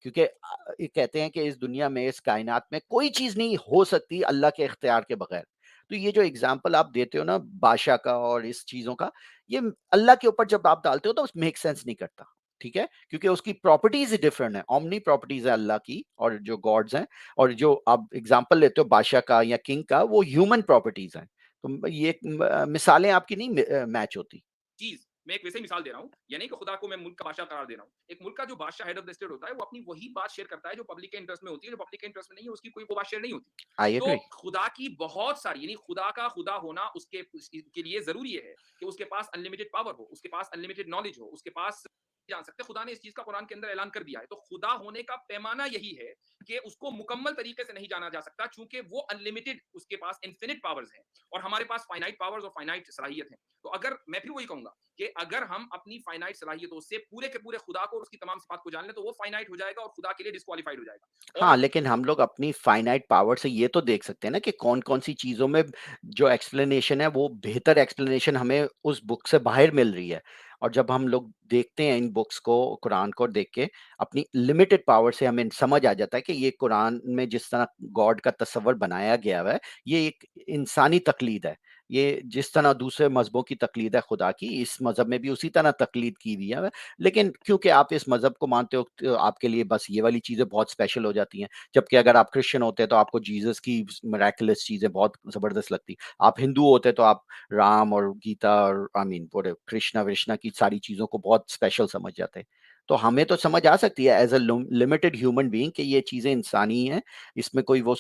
क्योंकि ये कहते हैं कि इस दुनिया में, इस कायनात में कोई चीज़ नहीं हो सकती अल्लाह के इख्तियार के बगैर। तो ये जो एग्ज़ाम्पल आप देते हो ना बादशाह का और इस चीज़ों का, ये अल्लाह के ऊपर जब आप डालते हो तो मेक सेंस नहीं करता, ठीक है? क्योंकि उसकी प्रॉपर्टीज़ ही डिफरेंट है, ओमनी प्रॉपर्टीज़ है अल्लाह की और जो गॉड्स हैं, और जो आप एग्ज़ाम्पल लेते हो बादशाह का या किंग का, वो ह्यूमन प्रॉपर्टीज़ हैं। तो ये मिसालें आपकी नहीं मैच होती। चीज मैं एक वैसे ही मिसाल दे रहा हूँ, या नहीं कि खुदा को मैं मुल्क का बादशाह करार दे रहा हूँ। एक मुल्क का जो बादशाह हेड ऑफ द स्टेट होता है वो अपनी वही बात शेयर करता है जो पब्लिक के इंटरेस्ट में होती है, जो पब्लिक के इंटरेस्ट में नहीं है उसकी कोई वो बात शेयर नहीं होती। आई तो एग्री। खुदा की बहुत सारी, यानी खुदा का खुदा होना उसके के लिए जरूरी है कि उसके पास अनलिमिटेड पावर हो, उसके पास अनलिमिटेड नॉलेज हो, उसके पास जान सकते। खुदा ने इस चीज का कुरान के अंदर ऐलान कर दिया है। तो खुदा होने का पैमाना यही है कि उसको मुकम्मल तरीके से नहीं जाना जा सकता, चूंकि वो अनलिमिटेड, उसके पास इन्फिनिट पावर्स हैं और हमारे पास फाइनाइट पावर्स और फाइनाइट सलाहियत है। तो अगर मैं फिर वही कहूंगा कि अगर हम अपनी फाइनाइट सलाहियतों से पूरे के पूरे खुदा को और उसकी तमाम सिफात को जान लें, तो वो फाइनाइट हो जाएगा और खुदा के लिए डिस्क्वालीफाइड हो जाएगा। हाँ, और लेकिन हम लोग अपनी फाइनाइट पावर से ये तो देख सकते हैं ना कि कौन-कौन सी चीज़ों में जो एक्सप्लेनेशन है, वो बेहतर एक्सप्लेनेशन हमें उस बुक से बाहर मिल रही है। और जब हम लोग देखते हैं इन बुक्स को, कुरान को देख के, अपनी लिमिटेड पावर से हमें समझ आ जाता है कि ये कुरान में जिस तरह गॉड का तस्वर बनाया गया हुआ है, ये एक इंसानी तक़लीद है। ये जिस तरह दूसरे मज़हबों की तक़लीद है खुदा की, इस मज़हब में भी उसी तरह तक़लीद की हुई है। लेकिन क्योंकि आप इस मज़हब को मानते हो, तो आपके लिए बस ये वाली चीज़ें बहुत स्पेशल हो जाती हैं। जबकि अगर आप क्रिश्चियन होते तो आपको जीसस की मिरेकुलस चीज़ें बहुत ज़बरदस्त लगती। आप हिंदू होते तो आप राम और गीता और आई मीन पूरे कृष्णा-वृष्णा की सारी चीज़ों को बहुत स्पेशल समझ जाते। तो हमें तो समझ आ सकती है as a limited human being कि ये चीज़ें इंसानी हैं, इसमें कोई वो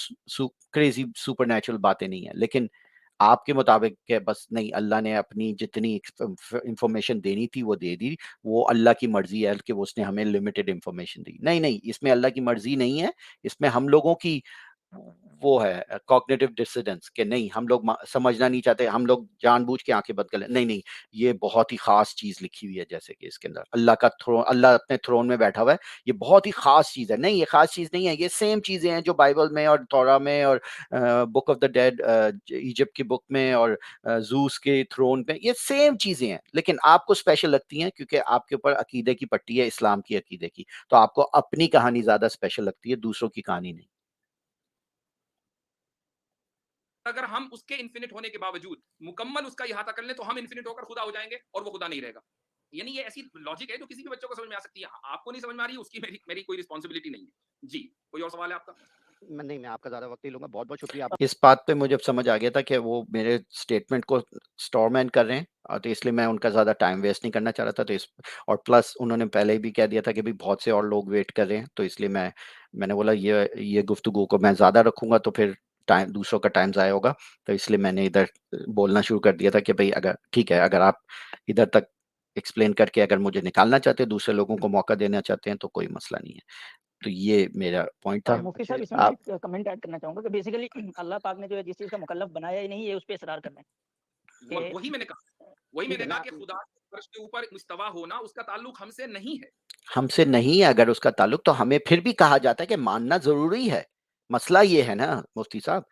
क्रेज़ी सुपरनैचुरल बातें नहीं है। लेकिन आपके मुताबिक के बस नहीं, अल्लाह ने अपनी जितनी इंफॉर्मेशन देनी थी वो दे दी। वो अल्लाह की मर्ज़ी है कि वो उसने हमें लिमिटेड इंफॉर्मेशन दी। नहीं, नहीं, इसमें अल्लाह की मर्ज़ी नहीं है, इसमें हम लोगों की वो है कॉग्निटिव डिसोनेंस कि नहीं, हम लोग समझना नहीं चाहते, हम लोग जानबूझ के आँखें बंद कर लें। नहीं, नहीं, ये बहुत ही ख़ास चीज़ लिखी हुई है, जैसे कि इसके अंदर अल्लाह अपने थ्रोन में बैठा हुआ है, ये बहुत ही ख़ास चीज़ है। नहीं, ये ख़ास चीज़ नहीं है, ये सेम चीज़ें हैं जो बाइबल में और तौरा में और book of the dead, Egypt की बुक में और ज़ूस के थ्रोन पे, ये सेम चीज़ें हैं। लेकिन आपको स्पेशल लगती हैं क्योंकि आपके ऊपर अकीदे की पट्टी है, इस्लाम की अकीदे की। तो आपको अपनी कहानी ज़्यादा स्पेशल लगती है, दूसरों की कहानी नहीं। अगर हम उसके इन्फिनिट होने के बावजूद मुकम्मल उसका इहाता कर लें तो हम इन्फिनिट होकर खुदा हो जाएंगे और वो खुदा नहीं रहेगा। यानी ये ऐसी लॉजिक है जो किसी भी बच्चों को समझ में आ सकती है। आपको नहीं समझ में आ रही है, उसकी मेरी मेरी कोई रिस्पॉन्सिबिलिटी नहीं है। जी, कोई और सवाल है आपका? नहीं, मैं आपका ज़्यादा वक़्त नहीं लूँगा। बहुत-बहुत शुक्रिया आप इस बात पे मुझे समझ आ गया था कि वो मेरे स्टेटमेंट को स्टॉरमैन कर रहे हैं, तो इसलिए मैं उनका ज़्यादा टाइम वेस्ट नहीं करना चाह रहा था। तो इस और प्लस उन्होंने पहले ही भी कह दिया था कि भई बहुत से और लोग वेट कर रहे हैं, तो इसलिए मैंने बोला ये गुफ्तगू को मैं ज़्यादा रखूँगा तो फिर टाइम दूसरों का टाइम ज़ाया होगा। तो इसलिए मैंने इधर बोलना शुरू कर दिया था कि भई अगर ठीक है, अगर आप इधर तक एक्सप्लेन करके अगर मुझे निकालना चाहते हैं, दूसरे लोगों को मौका देना चाहते हैं, तो कोई मसला नहीं है। तो ये मेरा पॉइंट था। मुफ्ती अच्छे साहब, इसमें मैं आप एक कमेंट ऐड करना चाहूँगा कि बेसिकली अल्लाह पाक ने जो है जिस चीज़ का मुकल्लफ बनाया ही नहीं है, उस पे इसरार करना है और कि वही मैंने कहा, वही ठीक मैंने है कहा ना? कि खुदा के अर्श के ऊपर मुस्तवा होना उसका ताल्लुक हमसे नहीं है। हमसे नहीं है अगर उसका ताल्लुक, तो हमें फिर भी कहा जाता है कि मानना ज़रूरी है। मसला ये है ना मुफ्ती साहब।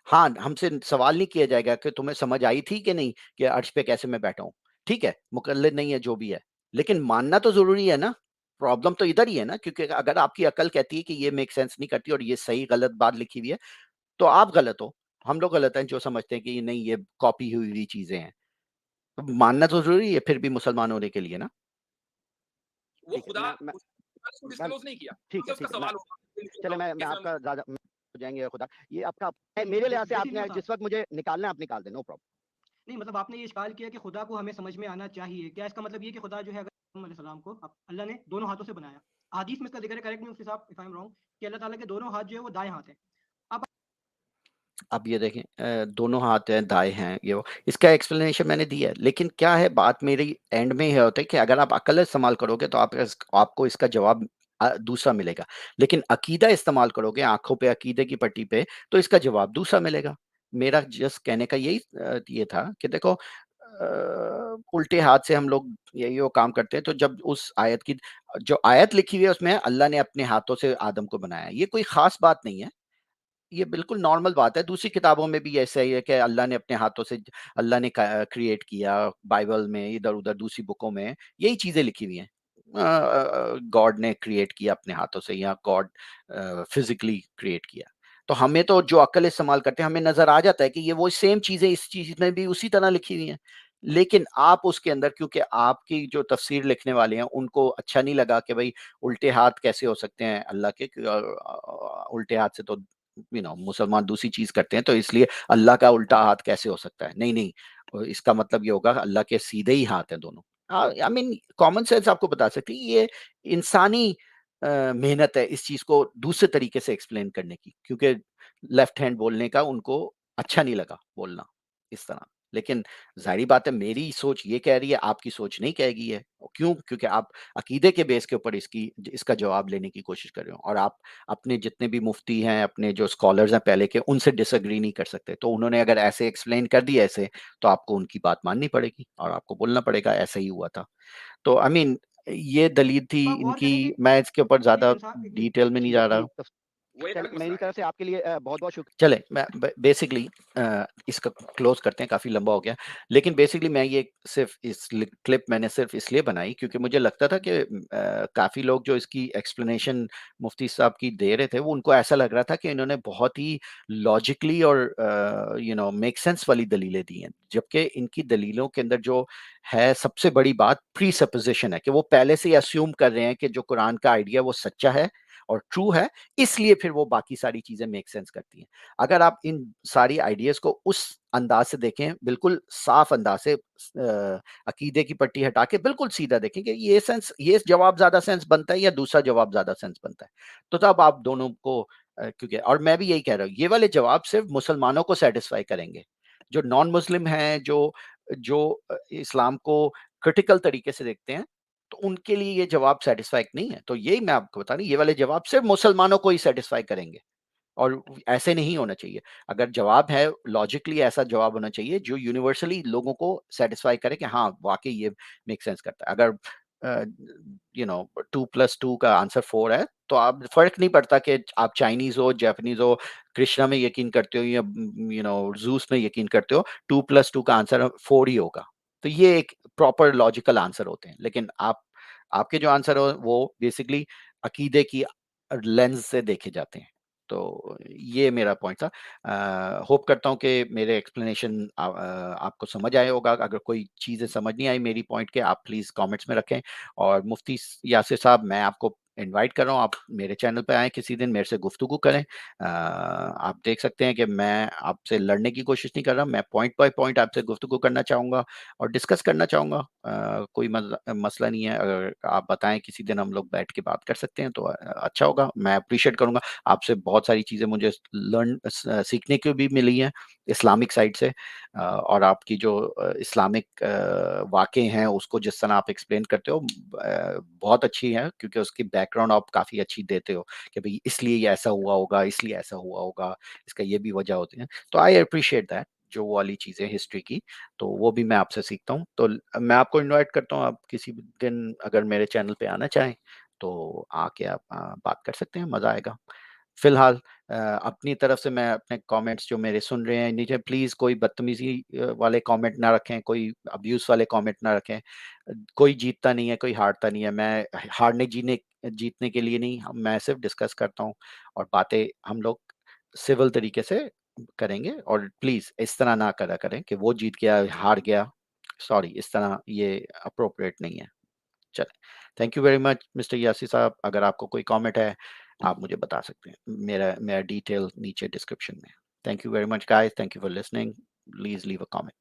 हाँ, हमसे सवाल नहीं किया जाएगा कि तुम्हें समझ आई थी कि नहीं कि अर्श पे कैसे मैं बैठा हूँ। ठीक है, मुकल्लिद नहीं है जो भी है, लेकिन मानना तो ज़रूरी है ना। प्रॉब्लम तो इधर ही है ना, क्योंकि अगर आपकी अकल कहती है कि ये मेक सेंस नहीं करती और ये सही गलत बात लिखी हुई है, तो आप गलत हो। हम लोग गलत हैं जो समझते हैं कि ये नहीं, ये कॉपी हुई हुई चीज़ें हैं। तो मानना तो ज़रूरी है फिर भी मुसलमान होने के लिए ना। वो ठीक है, खुदा मैं उसको मैं डिस्क्लोज नहीं किया, ठीक हमसे है, उसका ठीक है। सवाल होगा कि मुझे चले बताओ मैं कैसे आपका ज़्यादा हो जाएँगे खुदा। ये आपका नहीं, मेरे लिहाज़ से बेसिकली आपने वो था। जिस वक़्त मुझे निकालना है आप निकाल दें, नो प्रॉब्लम। नहीं, मतलब आपने ये इश्काल किया कि खुदा को हमें समझ में आना चाहिए। क्या इसका मतलब ये कि खुदा जो है अगर आदम अलैहिस्सलाम को अल्लाह ने दोनों हाथों से बनाया। हदीस में इसका ज़िक्र है, करेक्ट मी मुफ्ती साहब इफ आई एम रॉन्ग, कि अल्लाह ताला के दोनों हाथ जो है वो दाएँ हाथ हैं। अब अब ये देखें, दोनों हाथ हैं, दाएँ हैं, ये वो, इसका एक्सप्लेनेशन मैंने दिया है। लेकिन क्या है, बात मेरी एंड में ये होता है कि अगर आप अक्ल इस्तेमाल करोगे तो आपको इसका जवाब दूसरा मिलेगा। लेकिन अकीदा इस्तेमाल करोगे, आँखों पे अकीदे की पट्टी पे, तो इसका जवाब दूसरा मिलेगा। मेरा जस्ट कहने का यही ये था कि देखो, उल्टे हाथ से हम लोग यही वो काम करते हैं, तो जब उस आयत की जो आयत लिखी हुई है उसमें अल्लाह ने अपने हाथों से आदम को बनाया। ये कोई ख़ास बात नहीं है। ये बिल्कुल नॉर्मल बात है। दूसरी किताबों में भी ऐसा ही है कि अल्लाह ने अपने हाथों से अल्लाह ने क्रिएट किया। बाइबल में, इधर-उधर दूसरी बुकों में यही चीज़ें लिखी हुई हैं। गॉड ने क्रिएट किया अपने हाथों से, या गॉड फिज़िकली क्रिएट किया। तो हमें तो जो अक्ल इस्तेमाल करते हैं, हमें नज़र आ जाता है कि ये वो सेम चीज़ें इस चीज़ में भी उसी तरह लिखी हुई हैं। लेकिन आप उसके अंदर, क्योंकि आपकी जो तफ़सीर लिखने वाले हैं, उनको अच्छा नहीं लगा कि भई उल्टे हाथ कैसे हो सकते हैं अल्लाह के, उल्टे हाथ से तो मुसलमान दूसरी चीज़ करते हैं, तो इसलिए अल्लाह का उल्टा हाथ कैसे हो सकता है? नहीं, नहीं, इसका मतलब ये होगा अल्लाह के सीधे ही हाथ हैं दोनों। आई मीन कॉमन सेंस आपको बता सकती है, ये इंसानी मेहनत है इस चीज़ को दूसरे तरीके से एक्सप्लेन करने की, क्योंकि लेफ्ट हैंड बोलने का उनको अच्छा नहीं लगा बोलना इस तरह। लेकिन ज़ाहिर-सी बात है, मेरी सोच ये कह रही है, आपकी सोच नहीं कहेगी है। क्यों? क्योंकि आप अकीदे के बेस के ऊपर इसका जवाब लेने की कोशिश कर रहे हो, और आप अपने जितने भी मुफ्ती हैं, अपने जो स्कॉलर्स हैं पहले के, उनसे डिसएग्री नहीं कर सकते। तो उन्होंने अगर ऐसे एक्सप्लेन कर दिया ऐसे, तो आपको उनकी बात माननी पड़ेगी और आपको बोलना पड़ेगा ऐसा ही हुआ था। तो आई मीन ये दलील थी आप गौर इनकी। करेंगे मैं इसके ऊपर एक ज़्यादा इंसान एक डिटेल में नहीं जी, जा आपकी रहा। वो एक चल अलग मसला मेरी है। तरफ से आपके लिए बहुत-बहुत शुक्रिया। चलें, मैं बेसिकली इसका क्लोज़ करते हैं, काफ़ी लंबा हो गया। लेकिन बेसिकली मैं ये सिर्फ़ इस क्लिप मैंने सिर्फ़ इसलिए बनाई क्योंकि मुझे लगता था कि काफ़ी लोग जो इसकी एक्सप्लेनेशन मुफ्ती साहब की दे रहे थे, वो उनको ऐसा लग रहा था कि इन्होंने बहुत ही लॉजिकली और मेक सेंस वाली दलीलें दी हैं। जबकि इनकी दलीलों के अंदर जो है सबसे बड़ी बात प्रीसपोज़िशन है, कि वो पहले से ही अस्यूम कर रहे हैं कि जो कुरान का आइडिया वो सच्चा है और ट्रू है, इसलिए फिर वो बाकी सारी चीज़ें मेक सेंस करती हैं। अगर आप इन सारी आइडियाज़ को उस अंदाज़ से देखें, बिल्कुल साफ अंदाज़ से, अकीदे की पट्टी हटा के बिल्कुल सीधा देखें कि ये जवाब ज़्यादा सेंस बनता है या दूसरा जवाब ज़्यादा सेंस बनता है। तो तब आप दोनों को क्योंकि और मैं भी यही कह रहा हूँ, ये वाले जवाब सिर्फ़ मुसलमानों को सैटिस्फाई करेंगे। जो नॉन मुस्लिम हैं, जो जो इस्लाम को क्रिटिकल तरीके से देखते हैं, तो उनके लिए ये जवाब सैटिस्फाई नहीं है। तो यही मैं आपको बता रहा हूँ, ये वाले जवाब सिर्फ़ मुसलमानों को ही सैटिस्फाई करेंगे। और ऐसे नहीं होना चाहिए। अगर जवाब है, लॉजिकली ऐसा जवाब होना चाहिए जो यूनिवर्सली लोगों को सैटिस्फाई करे कि हाँ, वाक़ई ये मेक सेंस करता है। अगर अ, 2 + 2 का आंसर 4 है, तो आप फ़र्क नहीं पड़ता कि आप चाइनीज़ हो, जापानीज़ हो, कृष्णा में यकीन करते हो या ज़ूस में यकीन करते हो, 2 + 2 का आंसर 4 ही होगा। तो ये एक प्रॉपर लॉजिकल आंसर होते हैं। लेकिन आपके जो आंसर हो वो बेसिकली अकीदे की लेंस से देखे जाते हैं। तो ये मेरा पॉइंट था। होप करता हूँ कि मेरे एक्सप्लेनेशन आपको समझ आया होगा। अगर कोई चीज़ें समझ नहीं आई मेरी पॉइंट के, आप प्लीज़ कमेंट्स में रखें। और मुफ्ती यासिर साहब, मैं आपको इनवाइट कर रहा हूँ, आप मेरे चैनल पे आएँ किसी दिन, मेरे से गुफ्तगू करें। आप देख सकते हैं कि मैं आपसे लड़ने की कोशिश नहीं कर रहा, मैं पॉइंट बाय पॉइंट आपसे गुफ्तगू करना चाहूँगा और डिस्कस करना चाहूँगा। कोई मसला नहीं है। अगर आप बताएँ किसी दिन हम लोग बैठ के बात कर सकते हैं तो अच्छा होगा, मैं एप्रिशिएट करूँगा। आपसे बहुत सारी चीज़ें मुझे सीखने को भी मिली हैं इस्लामिक साइड से। और आपकी जो इस्लामिक वाक़े हैं उसको जिस तरह आप एक्सप्लेन करते हो बहुत अच्छी है, क्योंकि उसकी बैकग्राउंड आप काफ़ी अच्छी देते हो कि भई इसलिए ये ऐसा हुआ होगा, इसलिए ऐसा हुआ होगा, इसका ये भी वजह होती है। तो आई एप्रिशिएट दैट, जो वो वाली चीज़ें हिस्ट्री की, तो वो भी मैं आपसे सीखता हूँ। तो मैं आपको इनवाइट करता हूँ, आप किसी भी दिन अगर मेरे चैनल पे आना चाहें तो आके आप बात कर सकते हैं, मज़ा आएगा। फिलहाल अपनी तरफ से मैं अपने कमेंट्स जो मेरे सुन रहे हैं नीचे, प्लीज़ कोई बदतमीज़ी वाले कमेंट ना रखें, कोई अब्यूज़ वाले कमेंट ना रखें। कोई जीतता नहीं है, कोई हारता नहीं है। मैं हारने जीतने के लिए नहीं, मैं सिर्फ़ डिस्कस करता हूँ और बातें हम लोग सिविल तरीके से करेंगे। और प्लीज़ इस तरह ना करा करें कि वो जीत गया, हार गया। सॉरी, इस तरह ये एप्रोप्रिएट नहीं है। चलें, thank you very much mister Yasi साहब। अगर आपको कोई कमेंट है, आप मुझे बता सकते हैं। मेरा डिटेल नीचे डिस्क्रिप्शन में। Thank you very much guys, thank you for listening. Please leave a comment.